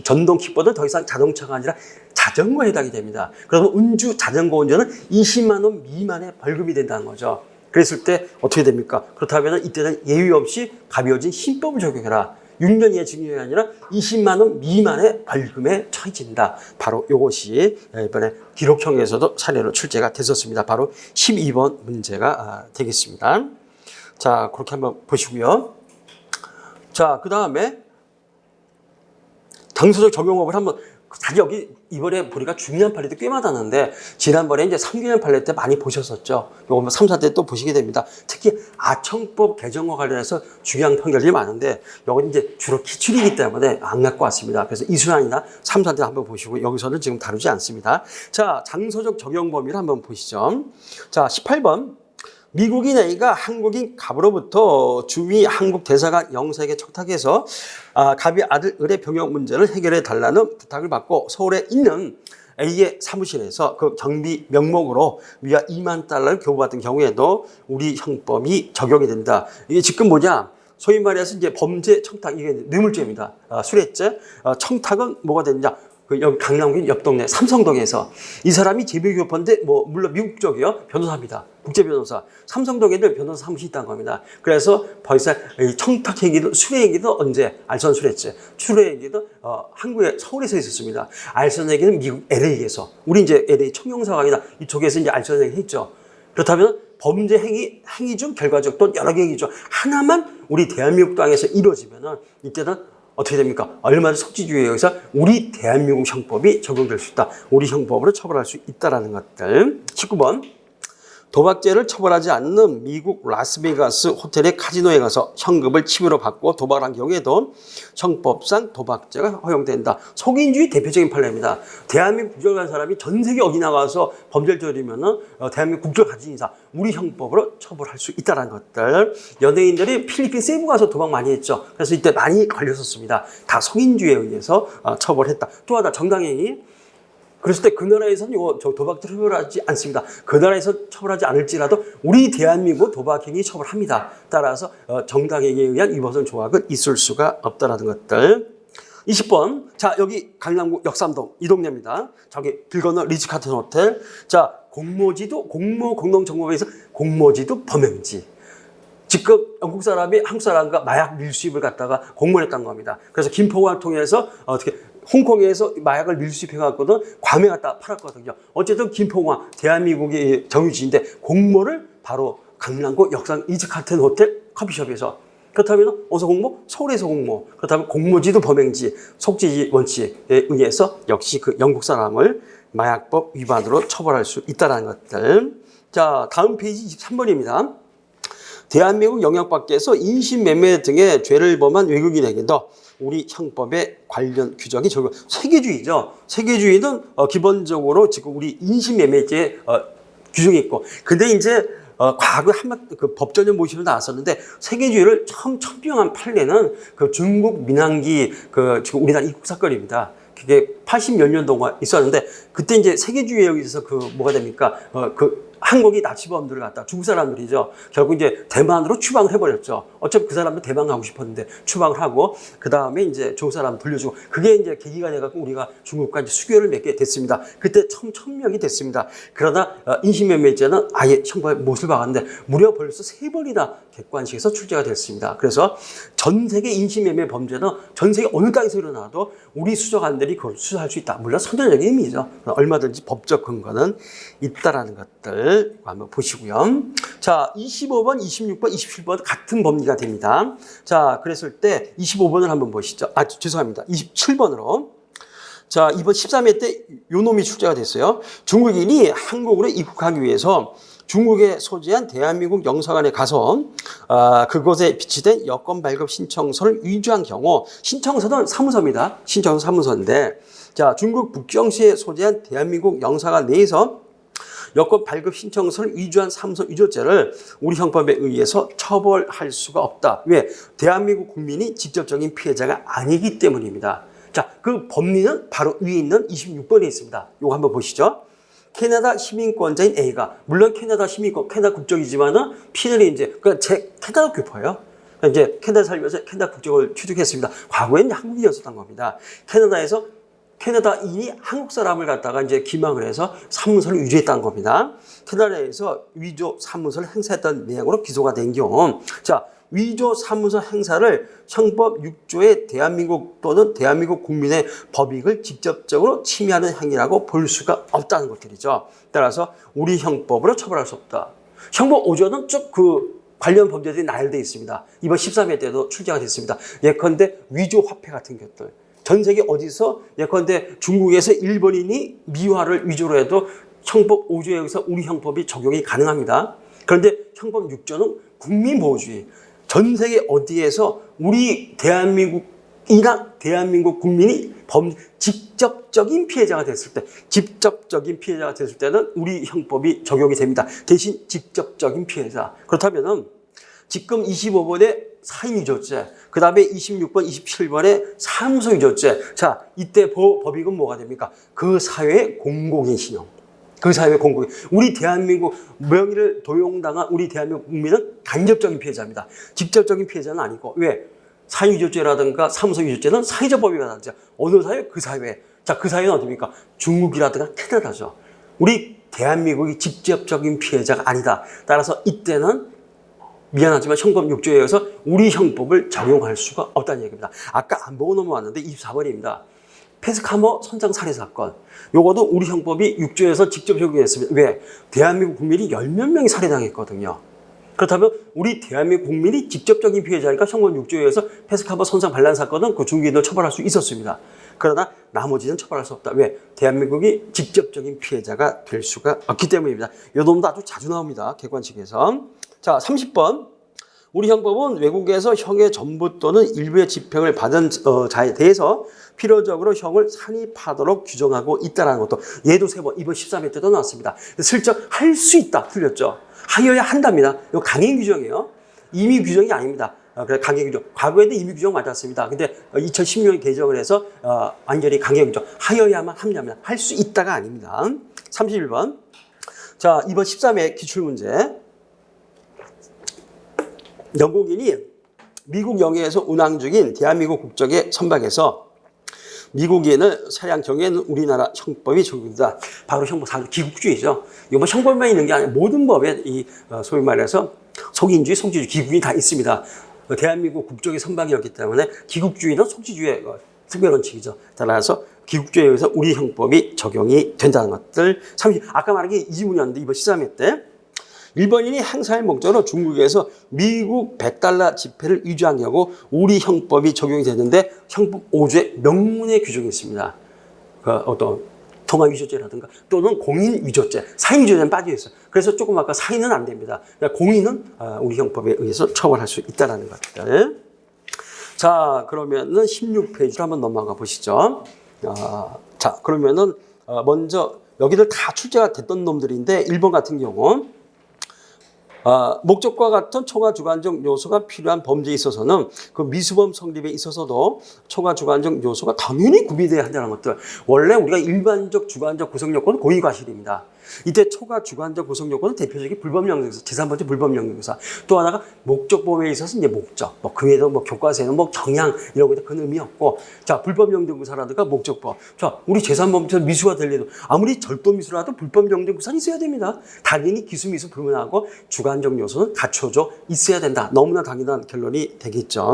전동 킥보드는 더 이상 자동차가 아니라 자전거에 해당이 됩니다. 그러면 음주 자전거 운전은 20만 원 미만의 벌금이 된다는 거죠. 그랬을 때 어떻게 됩니까? 그렇다면 이때는 예외 없이 가벼워진 신법을 적용해라. 6년 이하의 징역이 아니라 20만 원 미만의 벌금에 처해진다. 바로 이것이 이번에 기록형에서도 사례로 출제가 됐었습니다. 바로 12번 문제가 되겠습니다. 자, 그렇게 한번 보시고요. 자, 그 다음에 당사적 적용법을 한번 사실 여기 이번에 보니까 중요한 판례도 꽤 많았는데 지난번에 이제 3개년 판례 때 많이 보셨었죠. 요거 3, 4때 또 보시게 됩니다. 특히 아청법 개정과 관련해서 중요한 판결이 많은데 요건 이제 주로 기출이기 때문에 안 갖고 왔습니다. 그래서 이순환이나 3, 4때 한번 보시고 여기서는 지금 다루지 않습니다. 자, 장소적 적용 범위를 한번 보시죠. 자, 18번. 미국인 A가 한국인 갑으로부터 주미 한국 대사관 영사에게 청탁해서 갑의 아들 을의 병역 문제를 해결해 달라는 부탁을 받고 서울에 있는 A의 사무실에서 그 경비 명목으로 위아 2만 달러를 교부받은 경우에도 우리 형법이 적용이 된다. 이게 지금 뭐냐? 소위 말해서 이제 범죄 청탁, 이게 뇌물죄입니다. 수뢰죄. 청탁은 뭐가 되느냐? 여기 강남구 옆 동네 삼성동에서 이 사람이 재미교포인데 물론 미국 쪽이요 변호사입니다. 국제변호사. 삼성동에 늘 변호사 사무실이 있다는 겁니다. 그래서 벌써 청탁 행위도 수뢰 행위도 언제 알선 수뢰죄, 수뢰 행위도 한국에 서울에서 있었습니다. 알선 행위는 미국 LA에서 우리 이제 LA 청룡사관이나 이쪽에서 이제 알선 행위 했죠. 그렇다면 범죄 행위 중 결과적 또는 여러 개 행위 중 하나만 우리 대한민국 땅에서 이루어지면은 이때는 어떻게 됩니까? 얼마나 속지주의에 의해서 우리 대한민국 형법이 적용될 수 있다. 우리 형법으로 처벌할 수 있다는 것들. 19번. 도박죄를 처벌하지 않는 미국 라스베가스 호텔의 카지노에 가서 현금을 칩으로 받고 도박을 한 경우에도 형법상 도박죄가 허용된다. 속인주의 대표적인 판례입니다. 대한민국 국적을 가진 사람이 전 세계 어디 나가서 범죄를 저지르면은 대한민국 국적을 가진 이상 우리 형법으로 처벌할 수 있다는 것들. 연예인들이 필리핀 세부 가서 도박 많이 했죠. 그래서 이때 많이 걸렸었습니다. 다 속인주의에 의해서 처벌했다. 또 하나 정당행위. 그랬을 때 그 나라에서는 도박죄를 처벌하지 않습니다. 그 나라에서 처벌하지 않을지라도 우리 대한민국 도박행위 처벌합니다. 따라서 정당행위에 의한 위법성 조항은 있을 수가 없다라는 것들. 20번. 자, 여기 강남구 역삼동 이 동네입니다. 저기 길 건너 리츠카튼 호텔. 자, 공모지도 공동정보에서 공모지도 범행지. 지금 영국 사람이 한국 사람과 마약 밀수입을 갖다가 공모했다는 겁니다. 그래서 김포공항을 통해서 어떻게 홍콩에서 마약을 밀수입해갖고는 괌에 갖다 팔았거든요. 어쨌든 김포공항 대한민국의 정유지인데 공모를 바로 강남구 역삼 리츠카튼 호텔 커피숍에서. 그렇다면 어디서 공모? 서울에서 공모. 그렇다면 공모지도 범행지, 속지지 원칙에 의해서 역시 그 영국 사람을 마약법 위반으로 처벌할 수 있다는 것들. 자, 다음 페이지 23번입니다. 대한민국 영역 밖에서 인신매매 등의 죄를 범한 외국인에게도 우리 형법의 관련 규정이 적용. 세계주의죠. 세계주의는 기본적으로 지금 우리 인신매매죄에 규정이 있고, 근데 이제 과거 그 법전을 모시면 나왔었는데 세계주의를 처음 천명한 판례는 그 중국 민항기 그 지금 우리나라 입국 사건입니다. 그게 80몇 년 동안 있었는데 그때 이제 세계주의에 의해서 그 뭐가 됩니까? 그 한국이 나치범들을 갖다 중국 사람들이죠. 결국 이제 대만으로 추방을 해버렸죠. 어차피 그 사람도 대만 가고 싶었는데 추방을 하고 그 다음에 이제 중국 사람 돌려주고 그게 이제 계기가 돼갖고 우리가 중국과 이제 수교를 맺게 됐습니다. 그때 처음 천명이 됐습니다. 그러나 인신매매죄는 아예 형법에 못을 박았는데 무려 벌써 3번이나 객관식에서 출제가 됐습니다. 그래서 전 세계 인신매매 범죄는 전 세계 어느 땅에서 일어나도 우리 수사관들이 그걸 수사할 수 있다. 물론 선정적인 의미죠. 얼마든지 법적 근거는 있다라는 것들. 한번 보시고요. 자, 25번, 26번, 27번 같은 법리가 됩니다. 자, 그랬을 때 25번을 한번 보시죠. 죄송합니다. 27번으로. 자, 이번 13회 때 요 놈이 출제가 됐어요. 중국인이 한국으로 입국하기 위해서 중국에 소재한 대한민국 영사관에 가서 그곳에 비치된 여권 발급 신청서를 위조한 경우, 신청서는 사무소입니다. 신청서 사무소인데, 자, 중국 북경시에 소재한 대한민국 영사관 내에서 여권 발급 신청서를 위조한 사무소 위조죄를 우리 형법에 의해서 처벌할 수가 없다. 왜? 대한민국 국민이 직접적인 피해자가 아니기 때문입니다. 자, 그 법리는 바로 위에 있는 26번에 있습니다. 이거 한번 보시죠. 캐나다 시민권자인 A가, 물론 캐나다 시민권, 캐나다 국적이지만은 피해를 이제, 캐나다 교포예요. 이제 캐나다 살면서 캐나다 국적을 취득했습니다. 과거에는 한국이었었던 겁니다. 캐나다인이 한국 사람을 갖다가 이제 기망을 해서 사무소를 위조했다는 겁니다. 캐나다에서 위조 사무소를 행사했던 내용으로 기소가 된 경우, 자, 위조 사무소 행사를 형법 6조의 대한민국 또는 대한민국 국민의 법익을 직접적으로 침해하는 행위라고 볼 수가 없다는 것들이죠. 따라서 우리 형법으로 처벌할 수 없다. 형법 5조는 쭉 그 관련 범죄들이 나열되어 있습니다. 이번 13회 때도 출제가 됐습니다. 예컨대 위조 화폐 같은 것들. 전 세계 어디서 예컨대 중국에서 일본인이 미화를 위조로 해도 형법 5조에 의해서 우리 형법이 적용이 가능합니다. 그런데 형법 6조는 국민보호주의. 전 세계 어디에서 우리 대한민국이나 대한민국 국민이 직접적인 피해자가 됐을 때는 우리 형법이 적용이 됩니다. 대신 직접적인 피해자. 그렇다면은 지금 25번에 사인 위조죄, 그 다음에 26번, 27번에 사무소 위조죄. 자, 이때 법익은 뭐가 됩니까? 그 사회의 공공의 신용. 그 사회의 공공의. 우리 대한민국 명의를 도용당한 우리 대한민국 국민은 간접적인 피해자입니다. 직접적인 피해자는 아니고. 왜? 사인 위조죄라든가 사무소 위조죄는 사회적 법익이 나죠. 어느 사회? 그 사회. 자, 그 사회는 어디입니까? 중국이라든가 캐나다죠. 우리 대한민국이 직접적인 피해자가 아니다. 따라서 이때는 미안하지만 형법 6조에 의해서 우리 형법을 적용할 수가 없다는 얘기입니다. 아까 안 보고 넘어왔는데 24번입니다. 페스카모 선장 살해 사건. 요거도 우리 형법이 6조에서 직접 적용했습니다. 왜? 대한민국 국민이 10몇 명이 살해당했거든요. 그렇다면 우리 대한민국 국민이 직접적인 피해자니까 형법 6조에 의해서 페스카모 선장 반란 사건은 그 중국인을 처벌할 수 있었습니다. 그러나 나머지는 처벌할 수 없다. 왜? 대한민국이 직접적인 피해자가 될 수가 없기 때문입니다. 이 놈도 아주 자주 나옵니다. 객관식에서. 자, 30번. 우리 형법은 외국에서 형의 전부 또는 일부의 집행을 받은 자에 대해서 필요적으로 형을 산입하도록 규정하고 있다는 것도 얘도 3번 이번 13회 때도 나왔습니다. 슬쩍 할 수 있다 틀렸죠. 하여야 한답니다. 이거 강행 규정이에요. 임의 규정이 아닙니다. 그래 강행 규정. 과거에도 임의 규정 맞았습니다. 근데 2016년 개정을 해서 완전히 강행 규정. 하여야만 합니다. 할 수 있다가 아닙니다. 31번. 자, 이번 13회 기출문제. 영국인이 미국 영해에서 운항 중인 대한민국 국적의 선박에서 미국인을 차량 경에는 우리나라 형법이 적용된다. 바로 형법 4조 기국주의죠. 이거 뭐 형법만 있는 게 아니라 모든 법에 이 소위 말해서 속인주의, 속지주의, 기국이 다 있습니다. 대한민국 국적의 선박이었기 때문에 기국주의는 속지주의의 특별원칙이죠. 따라서 기국주의에 의해서 우리 형법이 적용이 된다는 것들. 아까 말한 게 이 지문이었는데 이번 13회 때 일본인이 행사의 목적으로 중국에서 미국 100달러 지폐를 위조한 경우 우리 형법이 적용이 되는데 형법 5조에 명문의 규정이 있습니다. 어떤 통화 위조죄라든가 또는 공인 위조죄, 사인 위조죄는 빠져 있어요. 그래서 조금 아까 사인은 안 됩니다. 공인은 우리 형법에 의해서 처벌할 수 있다는 것들. 자, 그러면은 16페이지로 한번 넘어가 보시죠. 자, 그러면은 먼저 여기들 다 출제가 됐던 놈들인데 1번 같은 경우 목적과 같은 초과주관적 요소가 필요한 범죄에 있어서는 그 미수범 성립에 있어서도 초과주관적 요소가 당연히 구비되어야 한다는 것들. 원래 우리가 일반적 주관적 구성요건은 고의과실입니다. 이때 초과주관적 구성요건은 대표적인 불법영등사, 제3번째 불법영등사. 또 하나가 목적범위에 있어서 이제 목적, 그 외에도 교과서에는 정량 이런 것도 큰 의미 없고, 자 불법영등사라든가 목적법. 자 우리 제3범죄 미수가 될 일도 아무리 절도미수라도 불법영등사는 있어야 됩니다. 당연히 기수미수 불문하고 주관적 요소는 갖춰져 있어야 된다. 너무나 당연한 결론이 되겠죠.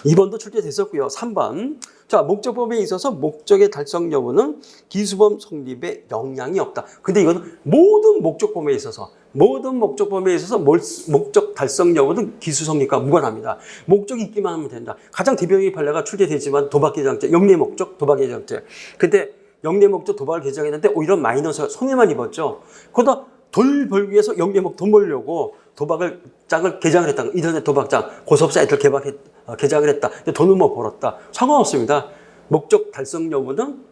2번도 출제됐었고요. 3번. 자, 목적범위에 있어서 목적의 달성 여부는 기수범 성립에 영향이 없다. 근데 이건 모든 목적범위에 있어서 목적 달성 여부는 기수 성립과 무관합니다. 목적이 있기만 하면 된다. 가장 대표적인 판례가 출제되지만 도박개정죄, 영내 목적 도박개정죄. 근데 영내 목적 도박을 개정했는데 오히려 마이너스가 손해만 입었죠. 그러다 돈 벌기 위해서 영내 목적 돈 벌려고 도박을 장을 개장을 했다. 인터넷 도박장 고소업자 애들 개장을 했다. 근데 돈을 못 벌었다. 상관없습니다. 목적 달성 여부는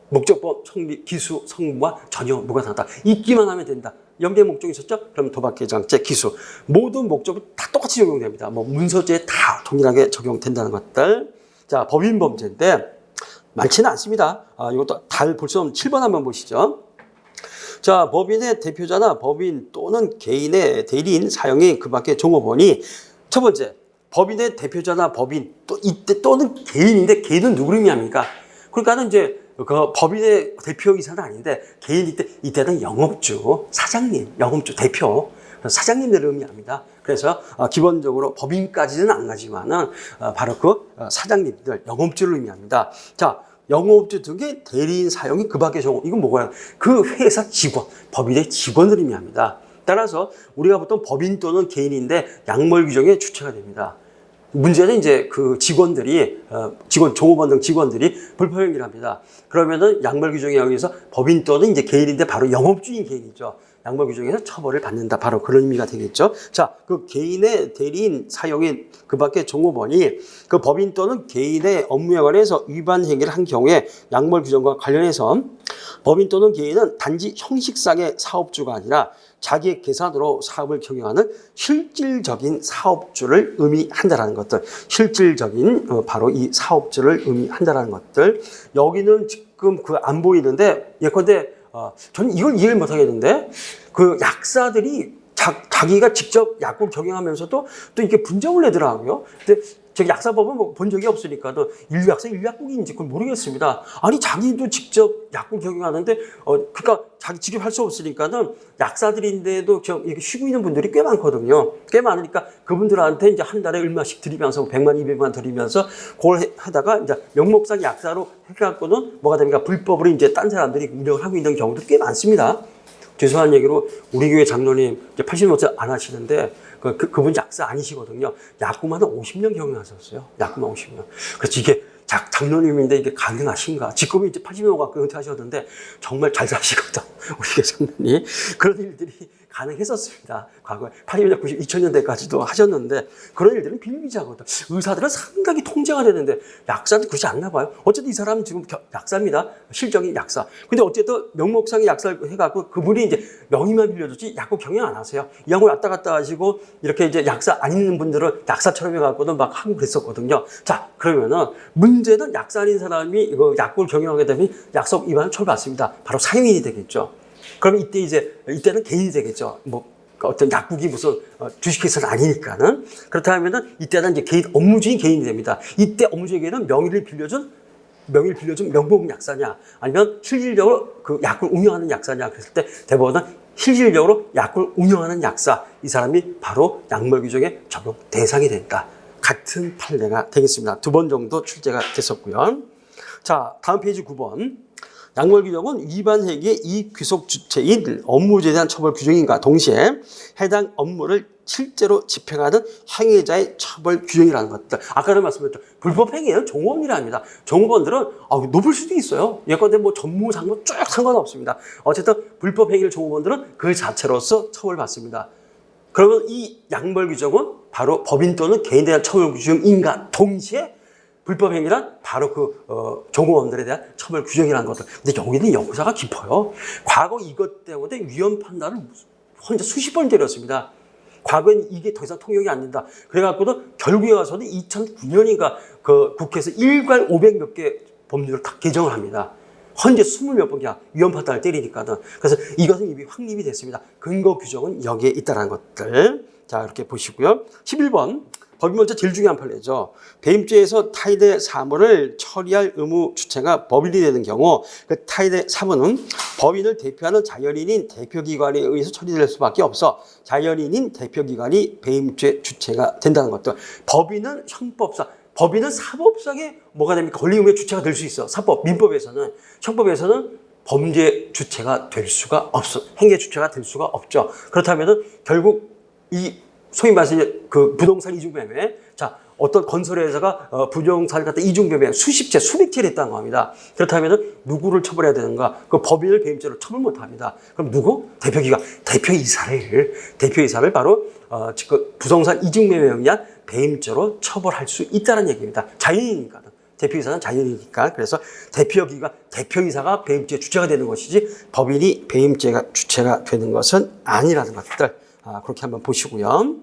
목적법 성립 기수 성부와 전혀 무관하다. 있기만 하면 된다. 영대 목적이 있었죠? 그럼 도박 개장죄 기수 모든 목적은 다 똑같이 적용됩니다. 문서죄에 다 동일하게 적용된다는 것들. 자, 법인 범죄인데 많지는 않습니다. 이것도 달 볼 수 없는 7번 한번 보시죠. 자, 법인의 대표자나 법인 또는 개인의 대리인 사용인 그 밖의 종업원이 첫 번째, 법인의 대표자나 법인 이때 또는 개인인데 개인은 누구를 의미합니까? 그러니까는 이제 그 법인의 대표이사는 아닌데 개인 이때는 영업주, 사장님, 영업주 대표, 사장님들을 의미합니다. 그래서 기본적으로 법인까지는 안 가지만은 바로 그 사장님들, 영업주를 의미합니다. 자, 영업주 등의 대리인 사용이 그 밖의 종업, 이건 뭐가요? 그 회사 직원, 법인의 직원을 의미합니다. 따라서 우리가 보통 법인 또는 개인인데 약물 규정에 주체가 됩니다. 문제는 이제 그 직원들이, 종업원 등 직원들이 불법행위를 합니다. 그러면은 약물 규정에 의해서 법인 또는 이제 개인인데 바로 영업주인 개인이죠. 약물 규정에서 처벌을 받는다. 바로 그런 의미가 되겠죠. 자, 그 개인의 대리인 사용인 그 밖에 종업원이 그 법인 또는 개인의 업무에 관해서 위반 행위를 한 경우에 약물 규정과 관련해서 법인 또는 개인은 단지 형식상의 사업주가 아니라 자기의 계산으로 사업을 경영하는 실질적인 사업주를 의미한다라는 것들. 실질적인 바로 이 사업주를 의미한다라는 것들. 여기는 지금 안 보이는데 예컨대 저는 이걸 이해를 못 하겠는데 그 약사들이 자기가 직접 약국 경영하면서도 또 이렇게 분점을 내더라고요. 근데 제가 약사법은 본 적이 없으니까도 인류약사, 인류약국인지 그걸 모르겠습니다. 아니 자기도 직접 약국 경영하는데 그러니까 자기 직접 할 수 없으니까는 약사들인데도 이렇게 쉬고 있는 분들이 꽤 많거든요. 꽤 많으니까 그분들한테 이제 한 달에 얼마씩 드리면서 100만, 200만 드리면서 그걸 하다가 이제 명목상 약사로 해갖고는 뭐가 됩니까? 불법으로 이제 딴 사람들이 운영을 하고 있는 경우도 꽤 많습니다. 죄송한 얘기로 우리 교회 장로님 이제 80년 안 하시는데 그분 약사 아니시거든요. 약국만 한 50년 경영하셨어요. 약국만 50년. 그래서 이게 장로님인데 이게 가능하신가? 지금은 이제 80년 가까이 은퇴하셨는데 정말 잘 사시거든. 우리 교장님이. 그런 일들이 가능했었습니다. 과거에 80년, 90, 2000년대까지도 하셨는데 그런 일들은 비일비재하거든. 의사들은 상당히 통제가 되는데 약사는 그렇지 않나 봐요. 어쨌든 이 사람은 지금 약사입니다. 실적인 약사. 근데 어쨌든 명목상의 약사를 해갖고 그분이 이제 명의만 빌려줬지 약국 경영 안 하세요. 이 양을 왔다 갔다 하시고 이렇게 이제 약사 안 있는 분들은 약사처럼 해갖고는 막 하고 그랬었거든요. 자, 그러면은 문제는 약사 아닌 사람이 이거 약국을 경영하게 되면 약속 위반을 처벌받습니다. 바로 사용인이 되겠죠. 그러면 이때는 개인이 되겠죠. 뭐 어떤 약국이 무슨 주식회사는 아니니까는. 그렇다면은 이때는 이제 개인 업무주인 개인이 됩니다. 이때 업무주인 개인은 명의를 빌려준 명목 약사냐, 아니면 실질적으로 그 약국을 운영하는 약사냐 그랬을 때 대법원은 실질적으로 약국을 운영하는 약사, 이 사람이 바로 약물 규정의 적용 대상이 된다. 같은 판례가 되겠습니다. 2번 정도 출제가 됐었고요. 자, 다음 페이지 9번. 약물 규정은 위반 행위의 이익 귀속 주체인 업무주에 대한 처벌 규정인가 동시에 해당 업무를 실제로 집행하는 행위자의 처벌 규정이라는 것들. 아까도 말씀드렸죠. 불법 행위는 종업원이랍니다. 종업원들은 높을 수도 있어요. 예컨대 뭐 전무, 상무 쭉 상관없습니다. 어쨌든 불법 행위를 종업원들은 그 자체로서 처벌받습니다. 그러면 이 약물 규정은 바로 법인 또는 개인에 대한 처벌 규정인가 동시에 불법 행위란 바로 종업원들에 대한 처벌 규정이라는 것들. 근데 여기는 역사가 깊어요. 과거 이것 때문에 위헌 판단을 혼자 수십 번 때렸습니다. 과거엔 이게 더 이상 통용이 안 된다. 그래갖고도 결국에 와서는 2009년인가 그 국회에서 일괄 500몇 개 법률을 다 개정을 합니다. 현재 20몇 번 그냥 위헌 판단을 때리니까는. 그래서 이것은 이미 확립이 됐습니다. 근거 규정은 여기에 있다는 것들. 자, 이렇게 보시고요. 11번. 법인 먼저 제일 중요한 판례죠. 배임죄에서 타인의 사무를 처리할 의무 주체가 법인이 되는 경우 그 타인의 사무는 법인을 대표하는 자연인인 대표기관에 의해서 처리될 수밖에 없어 자연인인 대표기관이 배임죄 주체가 된다는 것들. 법인은 형법상, 법인은 사법상에 뭐가 됩니까? 권리의무의 주체가 될 수 있어. 사법, 민법에서는. 형법에서는 범죄 주체가 될 수가 없어. 행위 주체가 될 수가 없죠. 그렇다면은 결국 이 소위 말해서 그 부동산 이중매매, 자, 어떤 건설회사가 부동산을 갖다 이중매매 수십 채, 수백 채를 했다는 겁니다. 그렇다면 누구를 처벌해야 되는가? 그 법인을 배임죄로 처벌 못 합니다. 그럼 누구? 대표기관, 대표이사를 바로 지금 부동산 이중매매에 의한 배임죄로 처벌할 수 있다는 얘기입니다. 자연이니까. 대표이사는 자연이니까. 그래서 대표이사가 배임죄 주체가 되는 것이지 법인이 배임죄가 주체가 되는 것은 아니라는 것들. 그렇게 한번 보시고요.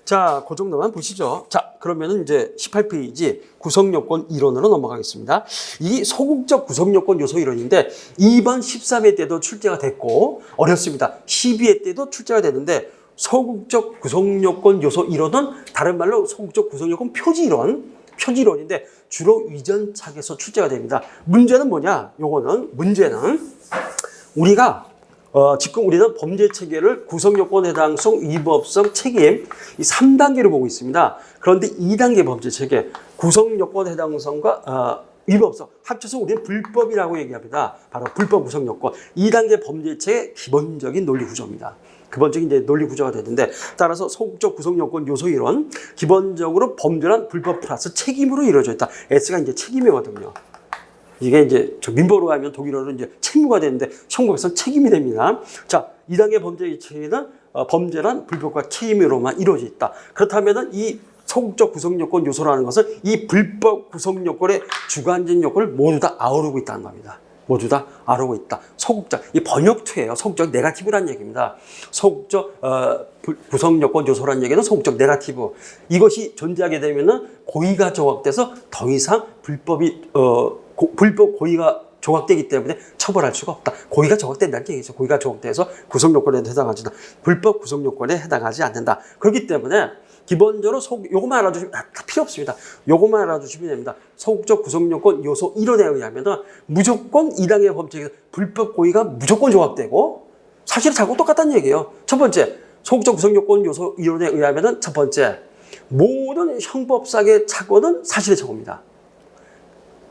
자, 그 정도만 보시죠. 자, 그러면은 이제 18페이지 구성요건 이론으로 넘어가겠습니다. 이 소극적 구성요건 요소 이론인데 2번 13회 때도 출제가 됐고 어렵습니다. 12회 때도 출제가 됐는데 소극적 구성요건 요소 이론은 다른 말로 소극적 구성요건 표지이론인데 주로 위전착에서 출제가 됩니다. 문제는 뭐냐? 문제는 우리가 지금 우리는 범죄 체계를 구성요건 해당성, 위법성, 책임 이 3단계로 보고 있습니다. 그런데 2단계 범죄 체계, 구성요건 해당성과 위법성 합쳐서 우리는 불법이라고 얘기합니다. 바로 불법 구성요건. 2단계 범죄 체계의 기본적인 논리 구조입니다. 기본적인 이제 논리 구조가 되는데 따라서 소극적 구성요건 요소 이론, 기본적으로 범죄란 불법 플러스 책임으로 이루어져 있다. S가 이제 책임이거든요. 이게 이제 민법으로 가면 독일어로 이제 책무가 되는데 형법에서는 책임이 됩니다. 자, 2단계 범죄의 체계는 범죄란 불법과 책임으로만 이루어져 있다. 그렇다면은 이 소극적 구성요건 요소라는 것은 이 불법 구성요건의 주관적인 요건을 모두 다 아우르고 있다는 겁니다. 모두 다 아우르고 있다. 소극적, 이 번역투예요. 소극적 네거티브라는 얘기입니다. 소극적 구성요건 요소라는 얘기는 소극적 네거티브. 이것이 존재하게 되면은 고의가 조각돼서 더 이상 불법 고의가 조각되기 때문에 처벌할 수가 없다. 고의가 조각된다는 얘기죠. 고의가 조각돼서 구성요건에 해당하지 않는다. 불법 구성요건에 해당하지 않는다. 그렇기 때문에 기본적으로 요것만 알아두시면 필요 없습니다. 요것만 알아두시면 됩니다. 소극적 구성요건 요소 이론에 의하면 무조건 2단계 범죄에서 불법 고의가 무조건 조각되고 사실의 착오가 똑같다는 얘기예요. 첫 번째, 소극적 구성요건 요소 이론에 의하면 첫 번째, 모든 형법상의 착오는 사실의 착오입니다.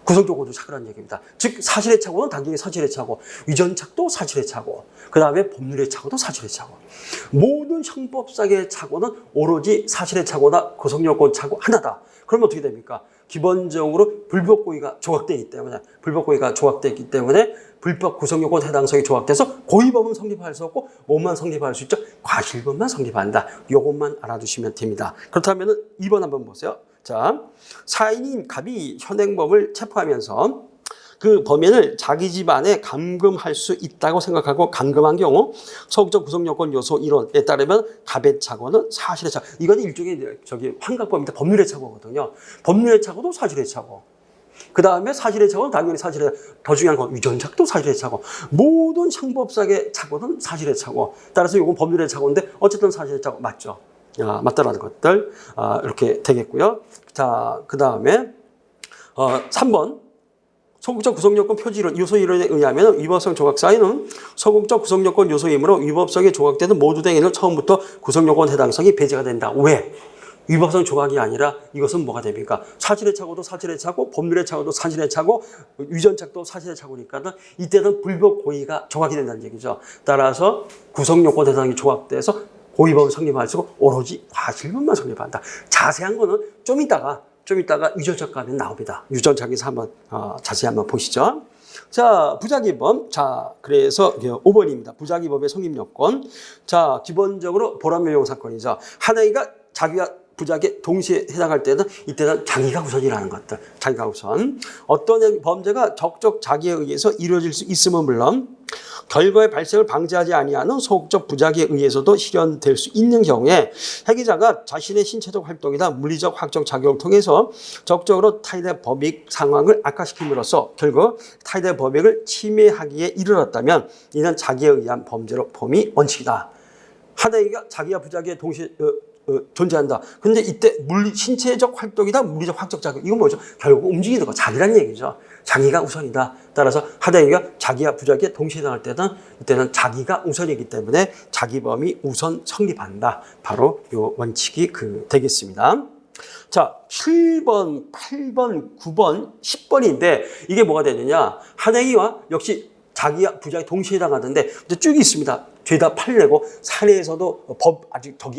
구성요건도 착오라는 얘기입니다. 즉 사실의 착오는 당연히 사실의 착오, 위전착도 사실의 착오, 그 다음에 법률의 착오도 사실의 착오. 모든 형법상의 착오는 오로지 사실의 착오나 구성요건 착오 하나다. 그러면 어떻게 됩니까? 기본적으로 불법 고의가 조각되기 때문에 불법 구성요건 해당성이 조각돼서 고의범은 성립할 수 없고 뭐만 성립할 수 있죠? 과실범만 성립한다. 요것만 알아두시면 됩니다. 그렇다면 2번 한번 보세요. 자, 사인인 갑이 현행범을 체포하면서 그 범인을 자기 집안에 감금할 수 있다고 생각하고 감금한 경우 소극적 구성요건 요소 이론에 따르면 갑의 착오는 사실의 착오. 이건 일종의 환각범인데 법률의 착오거든요. 법률의 착오도 사실의 착오. 그 다음에 사실의 착오는 당연히 더 중요한 건 위전착도 사실의 착오. 모든 형법상의 착오는 사실의 착오. 따라서 이건 법률의 착오인데 어쨌든 사실의 착오 맞죠. 맞다라는 것들 이렇게 되겠고요. 자, 그 다음에 3번. 소극적 구성요건 표지이론 요소 이론에 의하면 위법성 조각 사인은 소극적 구성요건 요소이므로 위법성에 조각되는 모두 등에는 처음부터 구성요건 해당성이 배제가 된다. 왜? 위법성 조각이 아니라 이것은 뭐가 됩니까? 사실의 착오도 사실의 착오, 법률의 착오도 사실의 착오, 위전착도 사실의 착오니까 이때는 불법 고의가 조각이 된다는 얘기죠. 따라서 구성요건 해당이 조각돼서 고의범 성립할 수 있고 오로지 과실범만 성립한다. 자세한 거는 좀 이따가 위전착 가면 나옵니다. 위전착에서 한번 자세히 한번 보시죠. 자, 부작위범. 자, 그래서 5번입니다. 부작위범의 성립요건. 자, 기본적으로 보람요용 사건이죠. 하나이가 자기가 부작에 동시에 해당할 때는 이때는 자기가 우선이라는 것들. 자기가 우선. 어떤 범죄가 적적 자기에 의해서 이루어질 수 있음은 물론 결과의 발생을 방지하지 아니하는 소극적 부작에 의해서도 실현될 수 있는 경우에 해기자가 자신의 신체적 활동이나 물리적 화학적 작용을 통해서 적극적으로 타인의 법익 상황을 악화시킴으로써 결국 타인의 법익을 침해하기에 이르렀다면 이는 자기에 의한 범죄로 봄이 원칙이다. 하나이가 자기와 부작에 동시에 존재한다. 근데 이때 신체적 활동이다, 물리적 화학적 작용. 이건 뭐죠? 결국 움직이는 거, 자기란 얘기죠. 자기가 우선이다. 따라서 하나이가 자기와 부작에 동시에 해당할 때는 이때는 자기가 우선이기 때문에 자기범이 우선 성립한다. 바로 요 원칙이 되겠습니다. 자, 7번, 8번, 9번, 10번인데 이게 뭐가 되느냐? 하나이와 역시 자기와 부작에 동시에 해당하는데 쭉 있습니다. 죄다 판례고 사례에서도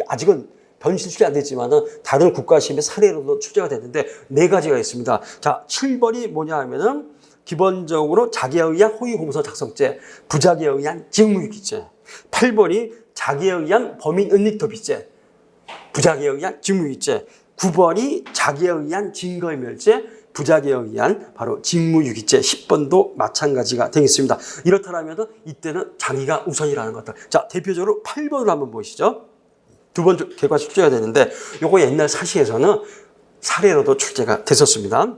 아직은 변실이 안 됐지만은 다른 국가시험의 사례로도 출제가 됐는데 4가지가 있습니다. 자, 7번이 뭐냐 하면은 기본적으로 자기에 의한 허위공문서 작성죄, 부작에 의한 직무유기죄. 8번이 자기에 의한 범인 은닉도피죄, 부작에 의한 직무유기죄. 9번이 자기에 의한 증거인멸죄, 부작에 의한 바로 직무유기죄. 10번도 마찬가지가 되겠습니다. 이렇다면 이때는 자기가 우선이라는 것들. 자, 대표적으로 8번을 한번 보시죠. 2번 결과 출제가 되는데 요거 옛날 사시에서는 사례로도 출제가 됐었습니다.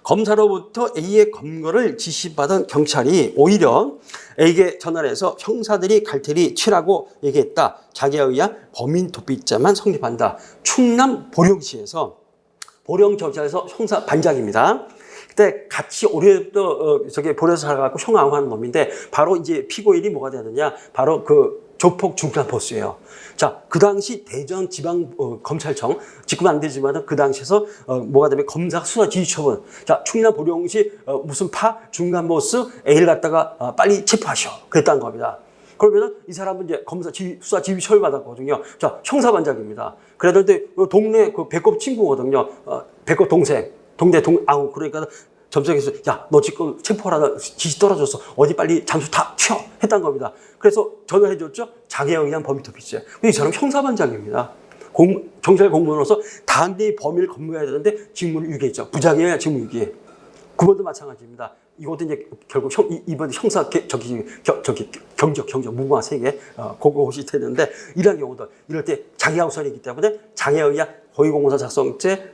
검사로부터 A의 검거를 지시받은 경찰이 오히려 A에게 전화를 해서 형사들이 갈 테니 치라고 얘기했다. 자기에 의한 범인 도피죄만 성립한다. 충남 보령시에서 보령경찰서 형사 반장입니다. 그때 같이 오래부터 보령에서 살아가고 형왕하는 놈인데 바로 이제 피고인이 뭐가 되느냐? 바로 조폭 중간 보스예요. 자, 그 당시 대전 지방 검찰청 지금 안 되지만 그 당시에서 뭐가 되면 검사 수사 지휘 처분. 자, 충남 보령시 무슨 중간 보스 A를 갖다가 빨리 체포하셔. 그랬다는 겁니다. 그러면은 이 사람은 이제 수사 지휘 처분 받았거든요. 자, 형사반장입니다. 그랬는데 동네 배꼽 친구거든요. 배꼽 동생. 그러니까 점장에서 야, 너 지금 체포하라 지시 떨어졌어. 어디 빨리 잠수 다 튀어. 했단 겁니다. 그래서 전화해줬죠. 자기에 의한 범인 도피죄. 근데 이 사람 형사반장입니다. 경찰 공무원으로서 단디 범인을 검거해야 되는데 직무를 유기했죠. 부작에 의한 직무유기. 9번도 마찬가지입니다. 이것도 이제 결국 이번 형사 경적 무궁화 세계 그것이 되는데 이런 경우도 이럴 때 자기가 우선이기 때문에 자기에 의한 허위공문서 작성죄,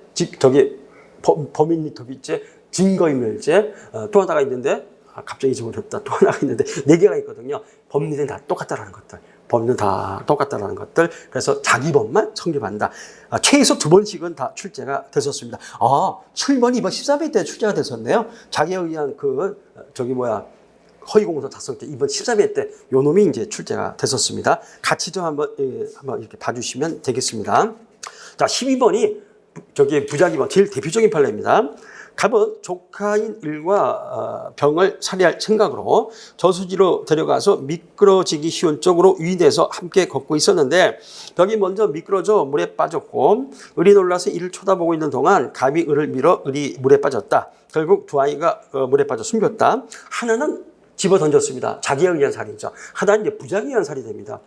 범인 도피죄, 증거인멸죄, 또 하나가 있는데 갑자기 잊어버렸다. 또 하나가 있는데 4개가 있거든요. 법률은 다 똑같다라는 것들. 법률은 다 똑같다라는 것들. 그래서 자기 법만 성립한다. 최소 2번씩은 다 출제가 됐었습니다. 7번이 이번 13회 때 출제가 됐었네요. 자기에 의한 허위공문서 작성죄 이번 13회 때 요 놈이 이제 출제가 됐었습니다. 같이 좀 한번 이렇게 봐주시면 되겠습니다. 자, 12번이 부작위범 제일 대표적인 판례입니다. 갑은 조카인 일과 병을 살해할 생각으로 저수지로 데려가서 미끄러지기 쉬운 쪽으로 유인해서 함께 걷고 있었는데 벽이 먼저 미끄러져 물에 빠졌고 을이 놀라서 이를 쳐다보고 있는 동안 갑이 을을 밀어 을이 물에 빠졌다. 결국 두 아이가 물에 빠져 숨겼다. 하나는 집어 던졌습니다. 자기에 의한 살인이죠. 하나는 이제 부작에 의한 살이 됩니다.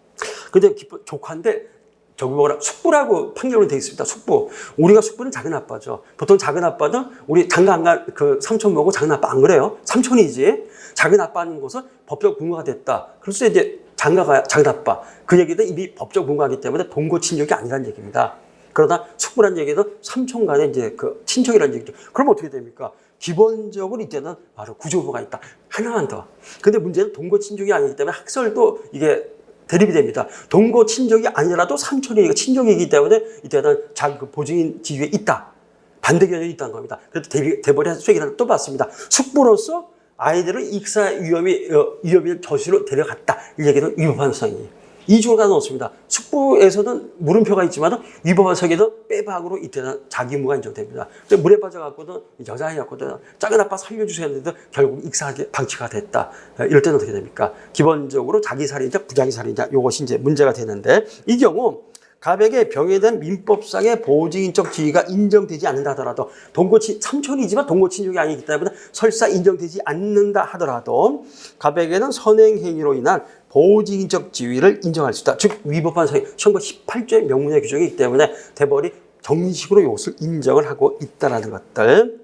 근데 조카인데 저기 뭐라 숙부라고 판결로 되어 있습니다. 숙부. 우리가 숙부는 작은 아빠죠. 보통 작은 아빠는 우리 장가 안 간 그 삼촌 보고 작은 아빠 안 그래요? 삼촌이지. 작은 아빠는 것은 법적 분과가 됐다. 그래서 이제 장가가 작은 아빠. 그 얘기도 이미 법적 분과하기 때문에 동거 친족이 아니라는 얘기입니다. 그러나 숙부란 얘기도 삼촌 간의 이제 그 친척이라는 얘기죠. 그럼 어떻게 됩니까? 기본적으로 이때는 바로 구조부가 있다. 하나만 더. 근데 문제는 동거 친족이 아니기 때문에 학설도 이게 대립이 됩니다. 동거 친족이 아니라도 삼촌이 친족이기 때문에 이때는 자기 보증인 지위에 있다. 반대 견해가 있다는 겁니다. 그래서 대법원의 수액이라는 또 봤습니다. 숙부로서 아이들을 익사 위험이 저수로 데려갔다. 이 얘기는 위법한 성이. 이 조가 넣었습니다. 숙부에서는 물음표가 있지만 위법한 성에도 빼박으로 이때는 자기 의무가 인정됩니다. 물에 빠져갖고는 여자아이였거든. 작은 아빠 살려주세요 했는데 결국 익사하게 방치가 됐다. 이럴 때는 어떻게 됩니까? 기본적으로 자기 살인자, 부자기 살인자 이것이 이제 문제가 되는데 이 경우 갑에게 병에 대한 민법상의 보증인적 지위가 인정되지 않는다 하더라도 삼촌이지만 동거친족이 아니기 때문에 설사 인정되지 않는다 하더라도 갑에게는 선행행위로 인한 보증인적 지위를 인정할 수 있다. 즉 위법한 사유 1918조의 명문의 규정이기 때문에 대법원이 정식으로 이것을 인정을 하고 있다는 것들.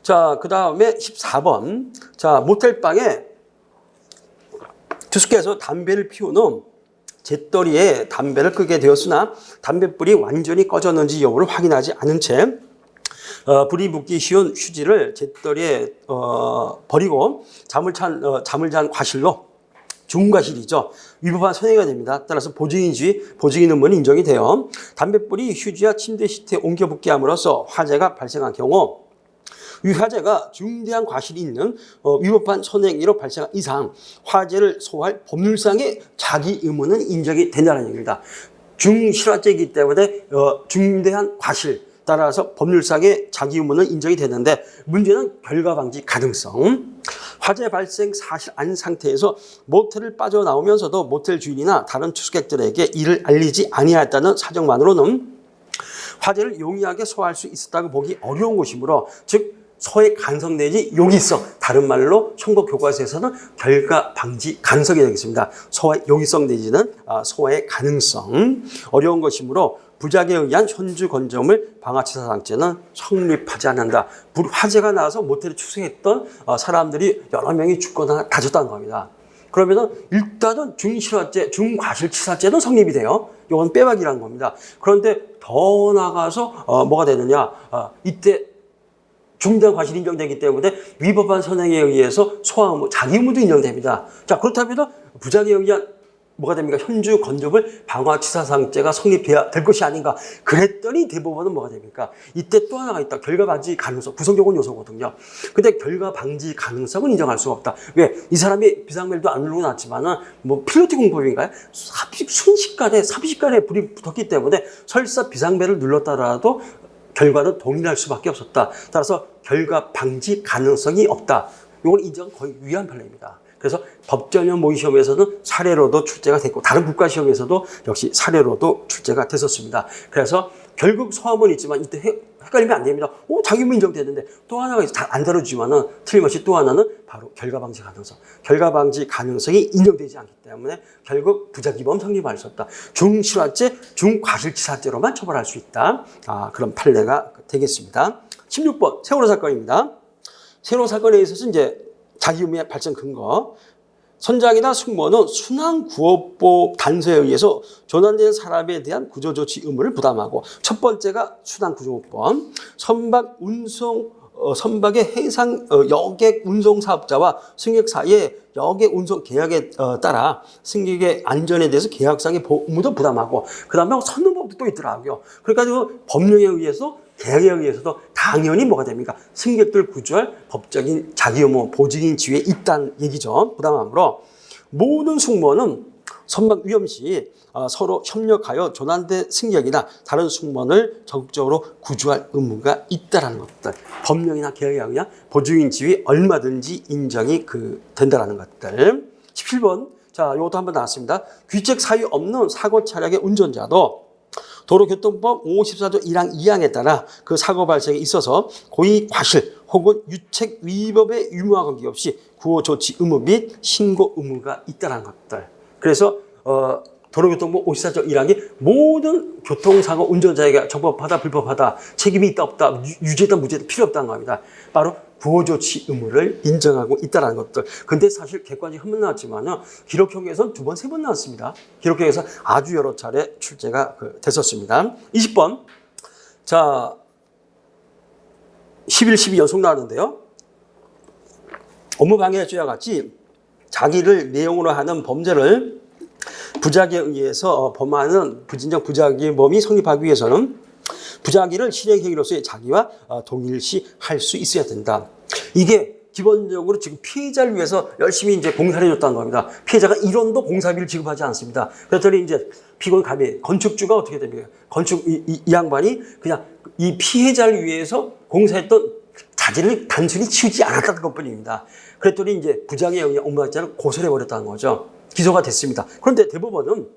자, 그 다음에 14번. 자, 모텔방에 투숙해서 담배를 피운 후 재떨이에 담배를 끄게 되었으나 담뱃불이 완전히 꺼졌는지 여부를 확인하지 않은 채 불이 붙기 쉬운 휴지를 재떨이에 버리고 잠을 잔 과실로 중과실이죠. 위법한 선행위가 됩니다. 따라서 보증인 의무는 인정이 돼요. 담뱃불이 휴지와 침대 시트에 옮겨 붙게 함으로써 화재가 발생한 경우 이 화재가 중대한 과실이 있는 위법한 선행위로 발생한 이상 화재를 소화할 법률상의 자기 의무는 인정이 된다는 얘기입니다. 중실화죄이기 때문에 중대한 과실 따라서 법률상의 자기 의무는 인정이 되는데 문제는 결과 방지 가능성. 화재 발생 사실 안 상태에서 모텔을 빠져나오면서도 모텔 주인이나 다른 투숙객들에게 이를 알리지 아니하였다는 사정만으로는 화재를 용이하게 소화할 수 있었다고 보기 어려운 것이므로 즉 소의 가능성 내지 용이성, 다른 말로 형법 교과서에서는 결과 방지 가능성이 되겠습니다. 소의 용이성 내지는 소의 가능성, 어려운 것이므로 부작에 의한 현주 건조물 방화치사상죄는 성립하지 않는다. 화재가 나서 모텔에 투숙했던 사람들이 여러 명이 죽거나 다쳤다는 겁니다. 그러면은 일단은 중실화죄, 중과실치사죄는 성립이 돼요. 이건 빼박이라는 겁니다. 그런데 더 나가서 뭐가 되느냐? 이때 중대한 과실이 인정되기 때문에 위법한 선행에 의해서 소화 의무, 자기 의무도 인정됩니다. 자, 그렇다면 부작에 의한 뭐가 됩니까? 현주 건조물 방화치사상죄가 성립돼야 될 것이 아닌가. 그랬더니 대법원은 뭐가 됩니까? 이때 또 하나가 있다. 결과 방지 가능성. 구성조건 요소거든요. 근데 결과 방지 가능성은 인정할 수가 없다. 왜? 이 사람이 비상벨도 안 누르고 났지만은 뭐 필로티 공법인가요? 순식간에 불이 붙었기 때문에 설사 비상벨을 눌렀다라도 결과는 동일할 수밖에 없었다. 따라서 결과 방지 가능성이 없다. 이건 인정은 거의 유의한 판례입니다. 그래서 법전형 모의 시험에서는 사례로도 출제가 됐고 다른 국가 시험에서도 역시 사례로도 출제가 됐었습니다. 그래서 결국 소함은 있지만 이때 헷갈리면 안 됩니다. 자기 의무 인정되는데 또 하나가 잘 안 다루지만은 틀림없이 또 하나는 바로 결과 방지 가능성. 결과 방지 가능성이 인정되지 않기 때문에 결국 부작위범 성립할 수 없다. 중실화죄, 중과실치사죄로만 처벌할 수 있다. 그런 판례가 되겠습니다. 16번 세월호 사건입니다. 세월호 사건에 있어서 이제 자기 의무의 발생 근거. 선장이나 승무원은 순환구호법 단서에 의해서 조난된 사람에 대한 구조조치 의무를 부담하고 첫 번째가 순환구조법. 선박의 해상 여객 운송 사업자와 승객 사이에 여객 운송 계약에 따라 승객의 안전에 대해서 계약상의 의무도 부담하고 그다음에 선능법도 또 있더라고요. 그러니까 법령에 의해서 계약에 의해서도 당연히 뭐가 됩니까? 승객들 구조할 법적인 자기 의무, 보증인 지위에 있다는 얘기죠. 부담함으로 모든 승무원은 선박 위험 시 서로 협력하여 조난대 승객이나 다른 승무원을 적극적으로 구조할 의무가 있다라는 것들. 법령이나 계약에 의한 보증인 지위 얼마든지 인정이 된다라는 것들. 17번. 자, 이것도 한번 나왔습니다. 귀책 사유 없는 사고 차량의 운전자도 도로교통법 54조 1항 2항에 따라 그 사고 발생에 있어서 고의 과실 혹은 유책 위법의 유무와 관계없이 구호 조치 의무 및 신고 의무가 있다는 것들. 그래서 도로교통법 54조 1항이 모든 교통사고 운전자에게 적법하다 불법하다 책임이 있다 없다 유죄다 무죄다 필요 없다는 겁니다. 바로 구호조치 의무를 인정하고 있다는 것들. 근데 사실 객관적인 한번 나왔지만 기록형에서는 2번, 3번 나왔습니다. 기록형에서 아주 여러 차례 출제가 됐었습니다. 20번. 자, 11, 12 연속 나왔는데요. 업무방해죄와 같이 자기를 내용으로 하는 범죄를 부작위에 의해서 범하는 부진적 부작위범이 성립하기 위해서는 부작위를 실행행위로서의 자기와 동일시 할 수 있어야 된다. 이게 기본적으로 지금 피해자를 위해서 열심히 이제 공사를 해줬다는 겁니다. 피해자가 1원도 공사비를 지급하지 않습니다. 그랬더니 이제 피고인 감히 건축주가 어떻게 됩니까? 이 양반이 그냥 이 피해자를 위해서 공사했던 자질을 단순히 치우지 않았다는 것 뿐입니다. 그랬더니 이제 부작위에 의한 업무방해죄를 고소를 해버렸다는 거죠. 기소가 됐습니다. 그런데 대법원은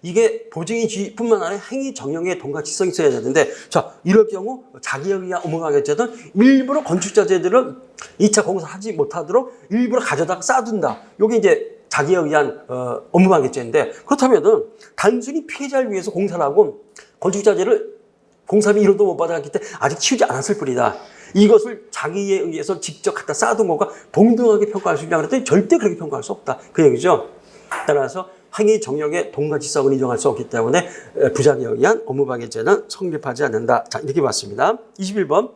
이게 보증인 지위뿐만 아니라 행위 정형의 동가치성이 있어야 되는데, 자, 이럴 경우 자기에 의한 업무방해죄는 일부러 건축자재들은 2차 공사하지 못하도록 일부러 가져다가 쌓아둔다. 이게 이제 자기에 의한 업무방해죄인데, 그렇다면은 단순히 피해자를 위해서 공사를 하고 건축자재를 공사비 1원도 못 받아갔기 때문에 아직 치우지 않았을 뿐이다. 이것을 자기에 의해서 직접 갖다 쌓아둔 것과 동등하게 평가할 수 있냐 그랬더니 절대 그렇게 평가할 수 없다. 그 얘기죠. 따라서 행위 정형의 동가치성을 인정할 수 없기 때문에 부작위에 의한 업무방해죄는 성립하지 않는다. 자, 이렇게 봤습니다. 21번.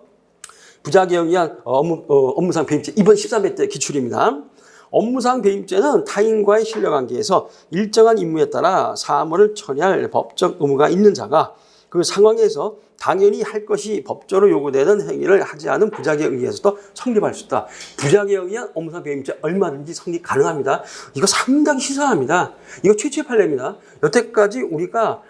부작위에 의한 업무상 배임죄. 이번 13회 때 기출입니다. 업무상 배임죄는 타인과의 신뢰관계에서 일정한 임무에 따라 사무를 처리할 법적 의무가 있는 자가 그 상황에서 당연히 할 것이 법적으로 요구되는 행위를 하지 않은 부작위에 의해서도 성립할 수 있다. 부작위에 의한 업무상 배임죄 얼마든지 성립 가능합니다. 이거 상당히 신선합니다. 이거 최초의 판례입니다. 여태까지 우리가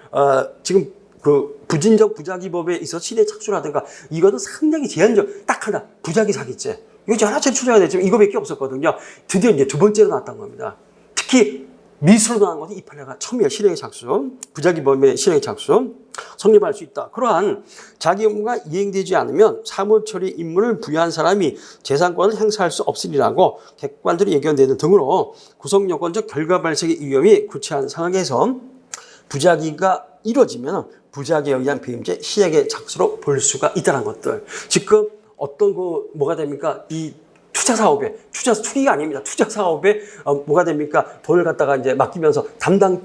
지금 그 부진적 부작위법에 있어서 실의 착수라든가 이거는 상당히 제한적 딱 하나 부작위 사기죄. 이거 여러 차례 출제가 됐지만 이거밖에 없었거든요. 드디어 이제 두 번째로 나왔던 겁니다. 특히 미수로 나온 것은 이 판례가 처음이에요. 실행의 착수, 부작위범의 실행의 착수 성립할 수 있다. 그러한 자기 업무가 이행되지 않으면 사무처리 임무를 부여한 사람이 재산권을 행사할 수 없으리라고 객관들이 예견되는 등으로 구성요건적 결과 발생의 위험이 구체한 상황에서 부작위가 이루어지면 부작위에 의한 배임죄 실행의 착수로 볼 수가 있다는 것들. 지금 어떤 뭐가 됩니까? 이 투자 사업에, 투기가 아닙니다. 투자 사업에 뭐가 됩니까? 돈을 갖다가 이제 맡기면서 담당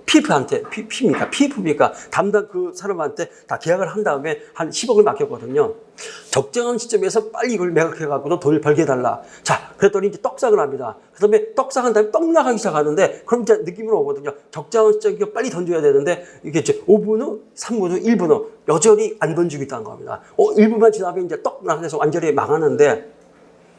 PF입니까? 담당 그 사람한테 다 계약을 한 다음에 한 10억을 맡겼거든요. 적정한 시점에서 빨리 이걸 매각해갖고도 돈을 벌게 해달라. 자, 그랬더니 이제 떡상을 합니다. 그 다음에 떡상한 다음에 떡 나가기 시작하는데, 그럼 이제 느낌으로 오거든요. 적정한 시점에 빨리 던져야 되는데, 이게 이제 5분 후, 3분 후, 1분 후, 여전히 안 던지고 있다는 겁니다. 1분만 지나면 이제 떡 나가서 완전히 망하는데,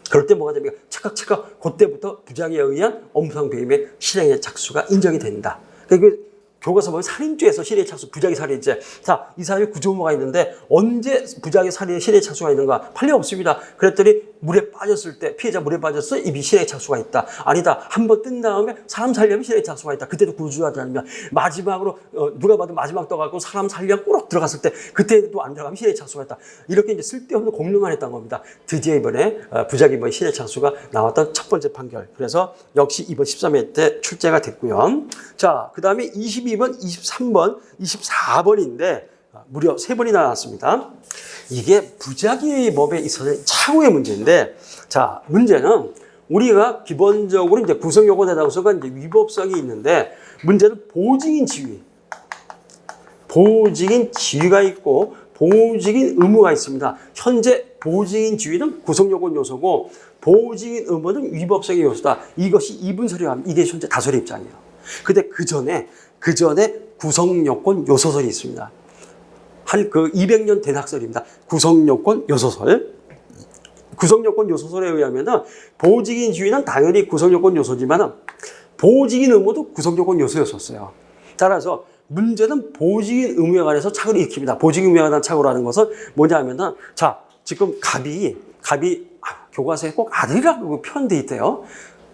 그럴 때 뭐가 됩니까? 착각, 그때부터 부작위에 의한 업무상 배임의 실행의 착수가 인정이 된다. 그러니까 교과서 보면 살인죄에서 실행 착수, 부작위 살인죄. 자, 이 사람이 구조모가 있는데 언제 부작위 살인의 실행 착수가 있는가? 판례 없습니다. 그랬더니 물에 빠졌을 때, 피해자 물에 빠졌을 때 이미 실행 착수가 있다. 아니다. 한 번 뜬 다음에 사람 살려면 실행 착수가 있다. 그때도 구조하지 않으면 마지막으로 누가 봐도 마지막 떠갖고 사람 살려 꾸럭 들어갔을 때 그때도 안 들어가면 실행 착수가 있다. 이렇게 이제 쓸데없는 공론만 했던 겁니다. 드디어 이번에 부작위범 실행 착수가 나왔던 첫 번째 판결. 그래서 역시 이번 13회 때 출제가 됐고요. 자, 그 다음에 22번, 23번, 24번인데 무려 3번이나 나왔습니다. 이게 부작위법에 있어서 차후의 문제인데, 자, 문제는 우리가 기본적으로 이제 구성요건에 대해서가 이제 위법성이 있는데, 문제는 보증인 지위가 있고 보증인 의무가 있습니다. 현재 보증인 지위는 구성요건 요소고 보증인 의무는 위법성의 요소다. 이것이 2분 서류합니다. 이게 현재 다수의 입장이에요. 근데 그 전에 구성요건 요소설이 있습니다. 한 200년 된 학설입니다. 구성요건 요소설. 구성요건 요소설에 의하면은 보증인 지위는 당연히 구성요건 요소지만은 보직인 의무도 구성요건 요소였었어요. 따라서 문제는 보직인 의무에 관해서 착오를 일으킵니다. 보직인 의무에 관한 착오라는 것은 뭐냐 하면은, 자, 지금 갑이 교과서에 꼭 아들이라고 표현돼 있대요.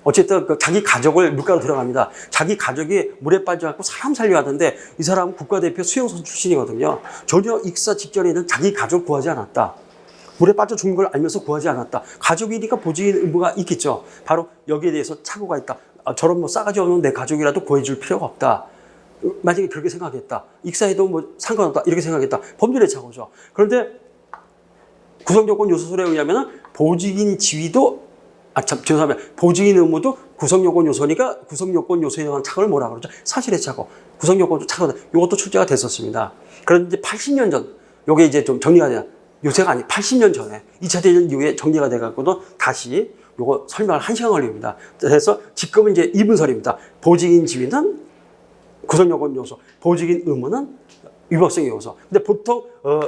어쨌든 자기 가족을 물가로 들어갑니다. 자기 가족이 물에 빠져갖고 사람 살려 하던데 이 사람은 국가대표 수영선 출신이거든요. 전혀 익사 직전에는 자기 가족을 구하지 않았다. 물에 빠져 죽는 걸 알면서 구하지 않았다. 가족이니까 보직인 의무가 있겠죠. 바로 여기에 대해서 착오가 있다. 저런 뭐 싸가지 없는 내 가족이라도 구해줄 필요가 없다. 만약에 그렇게 생각했다. 익사해도 뭐 상관없다. 이렇게 생각했다. 법률의 착오죠. 그런데 구성요건 요소설에 의하면 보직인 지위도 죄송합니다. 보직인 의무도 구성요건 요소니까 구성요건 요소에 대한 착오를 뭐라 그러죠? 사실의 착오. 구성요건 착오. 이것도 출제가 됐었습니다. 그런데 80년 전, 요게 이제 좀 정리가 돼요. 요새가 아니 80년 전에 2차 대전 이후에 정리가 돼갖고도 다시 요거 설명을 1시간 걸립니다. 그래서 지금은 이제 이분설입니다. 보직인 지위는 구성요건 요소, 보직인 의무는 위법성 요소. 근데 보통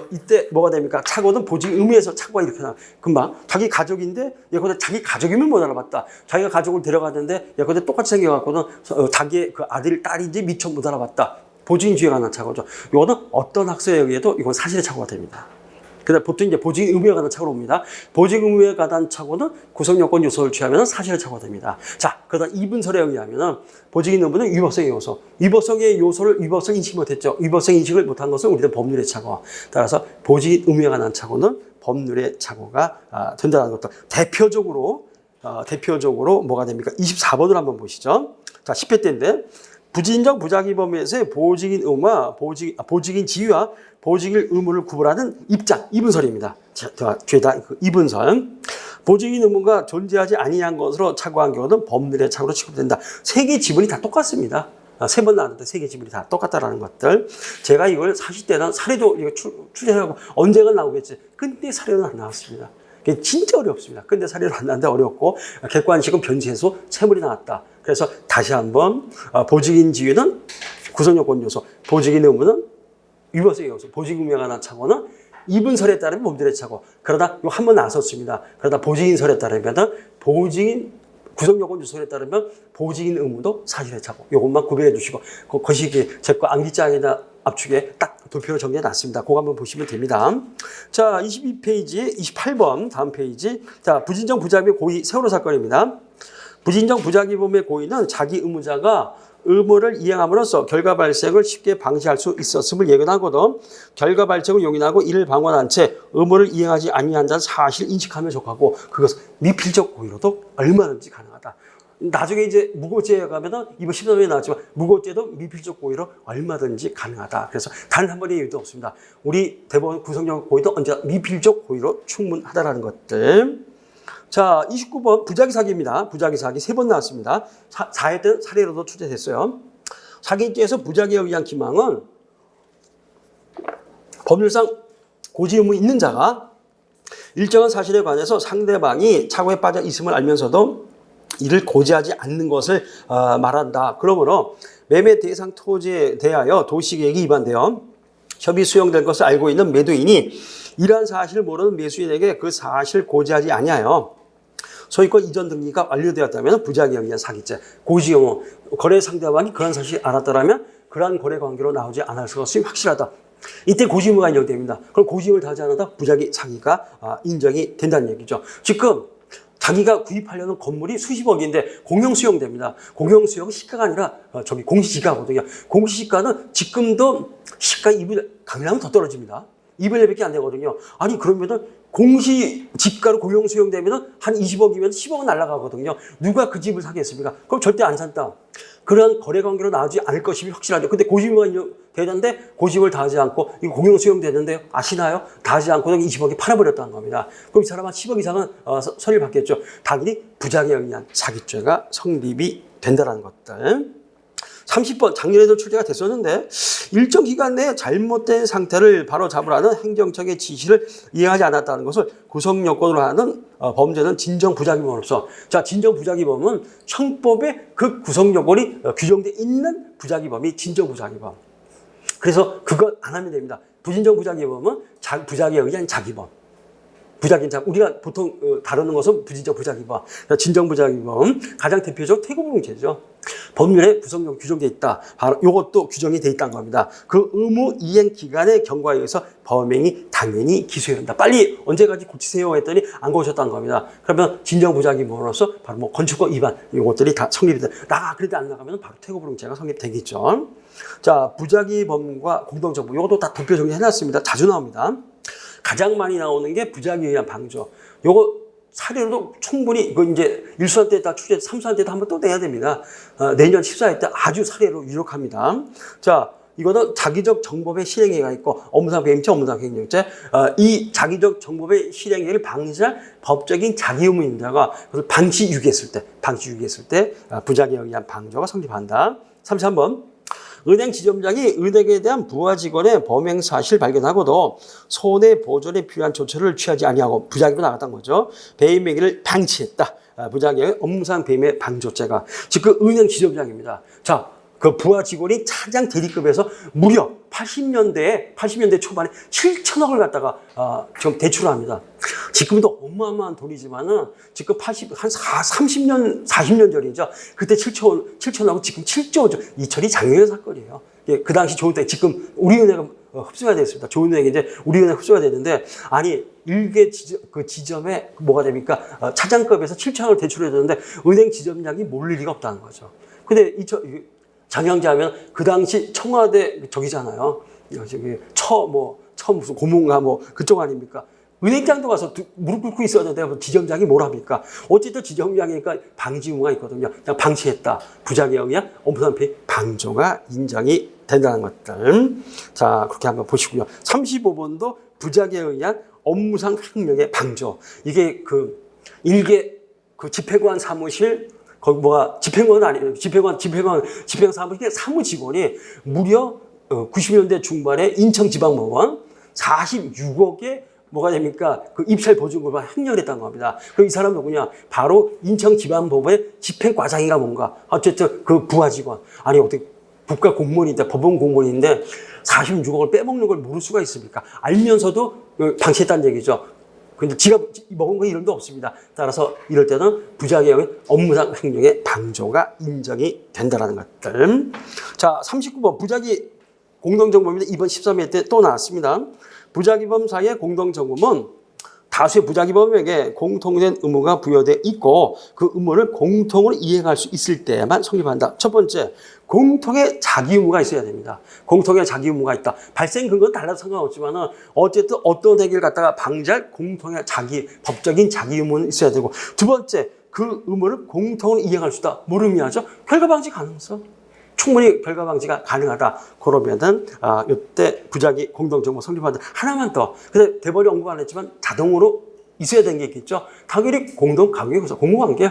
이때 뭐가 됩니까? 착오는 보직 의무에서 착오가 이렇게 나. 금방 자기 가족인데 예컨대 자기 가족이면 못 알아봤다. 자기가 가족을 데려가는데 예컨대 똑같이 생겨갖고는 자기의 그 아들 딸인지 미처 못 알아봤다. 보직인 지위에 관한 착오죠. 이거는 어떤 학설에 의해도 이건 사실의 착오가 됩니다. 근데 보통 이제 보직 의무에 관한 착오로 옵니다. 보직 의무에 관한 착오는 구성요건 요소를 취하면 사실의 착오가 됩니다. 자, 그러다 이분설에 의하면 보직인 의무는 위법성의 요소. 위법성의 요소를 위법성 인식 못했죠. 위법성 인식을 못한 것은 우리는 법률의 착오. 따라서 보직 의무에 관한 착오는 법률의 착오가 된다는 것도 대표적으로 뭐가 됩니까? 24번을 한번 보시죠. 자, 10회 때인데 부진정 부작위범에서의 보직인 의무와 보직인 지위와 보직인 의무를 구분하는 입장, 이분설입니다. 죄다 이분설. 보직인 의무가 존재하지 아니한 것으로 착오한 경우는 법률의 착오로 취급된다. 세 개 지문이 다 똑같습니다. 세 번 나왔는데 세 개 지문이 다 똑같다라는 것들. 제가 이걸 40대는 사례도 출제하고 언젠가 나오겠지. 근데 사례는 안 나왔습니다. 이게 진짜 어렵습니다. 근데 사례로 안 나왔는데 어렵고 객관식은 변지해서 세물이 나왔다. 그래서 다시 한번 보직인 지위는 구성요건 요소, 보직인 의무는 위법성의 요소, 보직 의무에 관한 착오는 이분설에 따르면 법률의 착오. 그러다 요 한 번 나섰습니다. 그러다 보직인설에 따르면 보직인 구성요건 요소에 따르면 보직인 의무도 사실의 착오. 요것만 구별해 주시고 그것이 제 거 암기장이나 압축에 딱 도표로 정리해 놨습니다. 그거 한번 보시면 됩니다. 자, 22페이지, 28번 다음 페이지. 자, 부진정 부작위 고의 세월호 사건입니다. 부진정 부작위범의 고의는 자기 의무자가 의무를 이행함으로써 결과 발생을 쉽게 방지할 수 있었음을 예견하거든 결과 발생을 용인하고 이를 방관한 채 의무를 이행하지 아니한 자는 사실 인식하며 적하고 그것은 미필적 고의로도 얼마든지 가능하다. 나중에 이제 무고죄에 가면은 이번 13년에 나왔지만 무고죄도 미필적 고의로 얼마든지 가능하다. 그래서 단 한 번의 이유도 없습니다. 우리 대법원 구성적 고의도 언제나 미필적 고의로 충분하다라는 것들. 자, 29번 부작위 사기입니다. 부작위 사기 3번 나왔습니다. 4회 사례로도 출제됐어요. 사기죄에서 부작위에 의한 기망은 법률상 고지 의무 있는 자가 일정한 사실에 관해서 상대방이 착오에 빠져 있음을 알면서도 이를 고지하지 않는 것을 말한다. 그러므로 매매 대상 토지에 대하여 도시계획이 위반되어 협의 수용될 것을 알고 있는 매도인이 이러한 사실을 모르는 매수인에게 그 사실을 고지하지 아니하여 소유권 이전 등기가 완료되었다면 부작위에 의한 사기죄, 고지 의무, 거래 상대방이 그런 사실을 알았더라면 그러한 거래 관계로 나오지 않을 것이 확실하다. 이때 고지 의무가 인정됩니다. 그럼 고지 의무를 다하지 않아도 부작위 사기가 인정이 된다는 얘기죠. 지금 자기가 구입하려는 건물이 수십억인데 공용 수용됩니다. 공용 수용은 시가가 아니라 공시지가거든요. 공시지가는 지금도 시가 2분의 강남은 더 떨어집니다. 2분의 1밖에 안 되거든요. 아니 그러면은 공시지가로 공용 수용되면은 한 20억이면 10억은 날아가거든요. 누가 그 집을 사겠습니까? 그럼 절대 안 산다. 그런 거래 관계로 나오지 않을 것이 확실하죠. 근데 고지의무가 되는데 고지의무를 다하지 않고 이거 공용 수용되는데 아시나요? 다하지 않고 20억이 팔아버렸다는 겁니다. 그럼 이 사람은 10억 이상은 선을 받겠죠. 당연히 부작위에 의한 사기죄가 성립이 된다는 것들. 30번 작년에도 출제가 됐었는데 일정 기간 내에 잘못된 상태를 바로잡으라는 행정처의 지시를 이행하지 않았다는 것을 구성요건으로 하는 범죄는 진정부작위범으로서 자 진정부작위범은 형법에 그 구성요건이 규정되어 있는 부작위범이 진정부작위범. 그래서 그거 안 하면 됩니다. 부진정부작위범은 부작위에 의한 자기범. 부작위자 우리가 보통 다루는 것은 부진적 부작위범, 진정 부작위범 가장 대표적 퇴거불응죄죠. 법률에 구성적으로 규정돼 있다. 바로 이것도 규정이 돼 있다는 겁니다. 그 의무 이행 기간의 경과에 의해서 범행이 당연히 기소해야 한다. 빨리 언제까지 고치세요 했더니 안 고쳤다는 겁니다. 그러면 진정 부작위범으로서 바로 뭐 건축법 위반 이것들이 다 성립이 돼. 나가 그래도 안 나가면 바로 퇴거불응죄가 성립되겠죠. 자, 부작위범과 공동정부 이것도 다 도표 정리해놨습니다. 자주 나옵니다. 가장 많이 나오는 게 부작위에 의한 방조. 요거 사례로도 충분히 이거 이제 1수한 때다 추제 3수한 때도 한번 또 내야 됩니다. 내년 14회 때 아주 사례로 유력합니다. 자, 이거는 자기적 정법의 실행해가 있고 업무상 배임죄, 업무상 횡령죄. 이 자기적 정법의 실행해를 방지할 법적인 자기 의무인자가 그래서 방치 유기했을 때 부작위에 의한 방조가 성립한다. 33번. 은행 지점장이 은행에 대한 부하 직원의 범행 사실 발견하고도 손해보전에 필요한 조처를 취하지 아니하고 부작위로 나갔다는 거죠. 배임 행위를 방치했다. 부작위의 업무상 배임의 방조죄가. 즉 그 은행 지점장입니다. 자, 그 부하 직원이 차장 대리급에서 무려 80년대 초반에 7천억을 갖다가 좀 대출을 합니다. 지금도 어마어마한 돈이지만은 지금 30년, 40년 전이죠. 그때 7천억은 지금 7조죠. 이철이 작년 사건이에요. 그 당시 좋은 때 지금 우리은행은 흡수가 됐습니다. 좋은 은행이 이제 우리은행 흡수가 됐는데 아니 일개 지점에 뭐가 됩니까? 차장급에서 7천억을 대출해 줬는데 은행 지점장이 모를 리가 없다는 거죠. 근데 장영재 하면 그 당시 청와대 저기잖아요. 저기 처 무슨 고문가 그쪽 아닙니까? 은행장도 가서 무릎 꿇고 있어야 되는데 지점장이 뭘 합니까? 어쨌든 지점장이니까 방지 의무가 있거든요. 그냥 방치했다. 부작위에 의한 업무상 배임 방조가 인정이 된다는 것들. 자, 그렇게 한번 보시고요. 35번도 부작위에 의한 업무상 횡령의 방조. 이게 일개 집행관 사무실 거기 집행관은 아니에요. 집행 사무직원이 무려 90년대 중반에 인천지방법원 46억에 뭐가 됩니까? 그 입찰 보증금을 횡령했다는 겁니다. 그럼 이 사람 누구냐? 바로 인천지방법원의 집행과장인가 뭔가. 어쨌든 그 부하 직원. 아니 어떻게 국가 공무원인데 법원 공무원인데 46억을 빼먹는 걸 모를 수가 있습니까? 알면서도 방치했다는 얘기죠. 근데 지가 먹은 거 이름도 없습니다. 따라서 이럴 때는 부작위에 의한 업무상 횡령의 방조가 인정이 된다는 것들. 자, 39번 부작위 공동정범인데 이번 13회 때 또 나왔습니다. 부작위범 사이의 공동정범은 다수의 부작위범에게 공통된 의무가 부여되어 있고 그 의무를 공통으로 이행할 수 있을 때만 성립한다. 첫 번째, 공통의 자기 의무가 있어야 됩니다. 공통의 자기 의무가 있다. 발생 근거는 달라도 상관없지만 어쨌든 어떤 행위를 갖다가 방지할 공통의 법적인 자기 의무는 있어야 되고 두 번째, 그 의무를 공통으로 이행할 수 있다. 뭘 의미하죠? 결과 방지 가능성. 충분히 결과 방지가 가능하다. 그러면은 이때 부작위 공동정보 성립한다. 하나만 더. 근데 대법원이 언급 안 했지만 자동으로 있어야 되는 게 있겠죠. 당연히 공동관계에서 공공관계에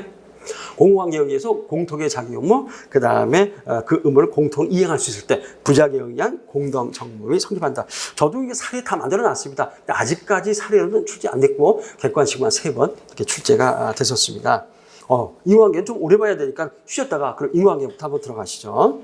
의해서 공통의 자기 의무, 그 다음에 그 의무를 공통 이행할 수 있을 때 부작위에 의한 공동정범이 성립한다. 저도 이게 사례 다 만들어놨습니다. 근데 아직까지 사례로는 출제 안 됐고 객관식만 3번 이렇게 출제가 됐었습니다. 인과관계는 좀 오래 봐야 되니까 쉬었다가 그럼 인과관계부터 한번 들어가시죠.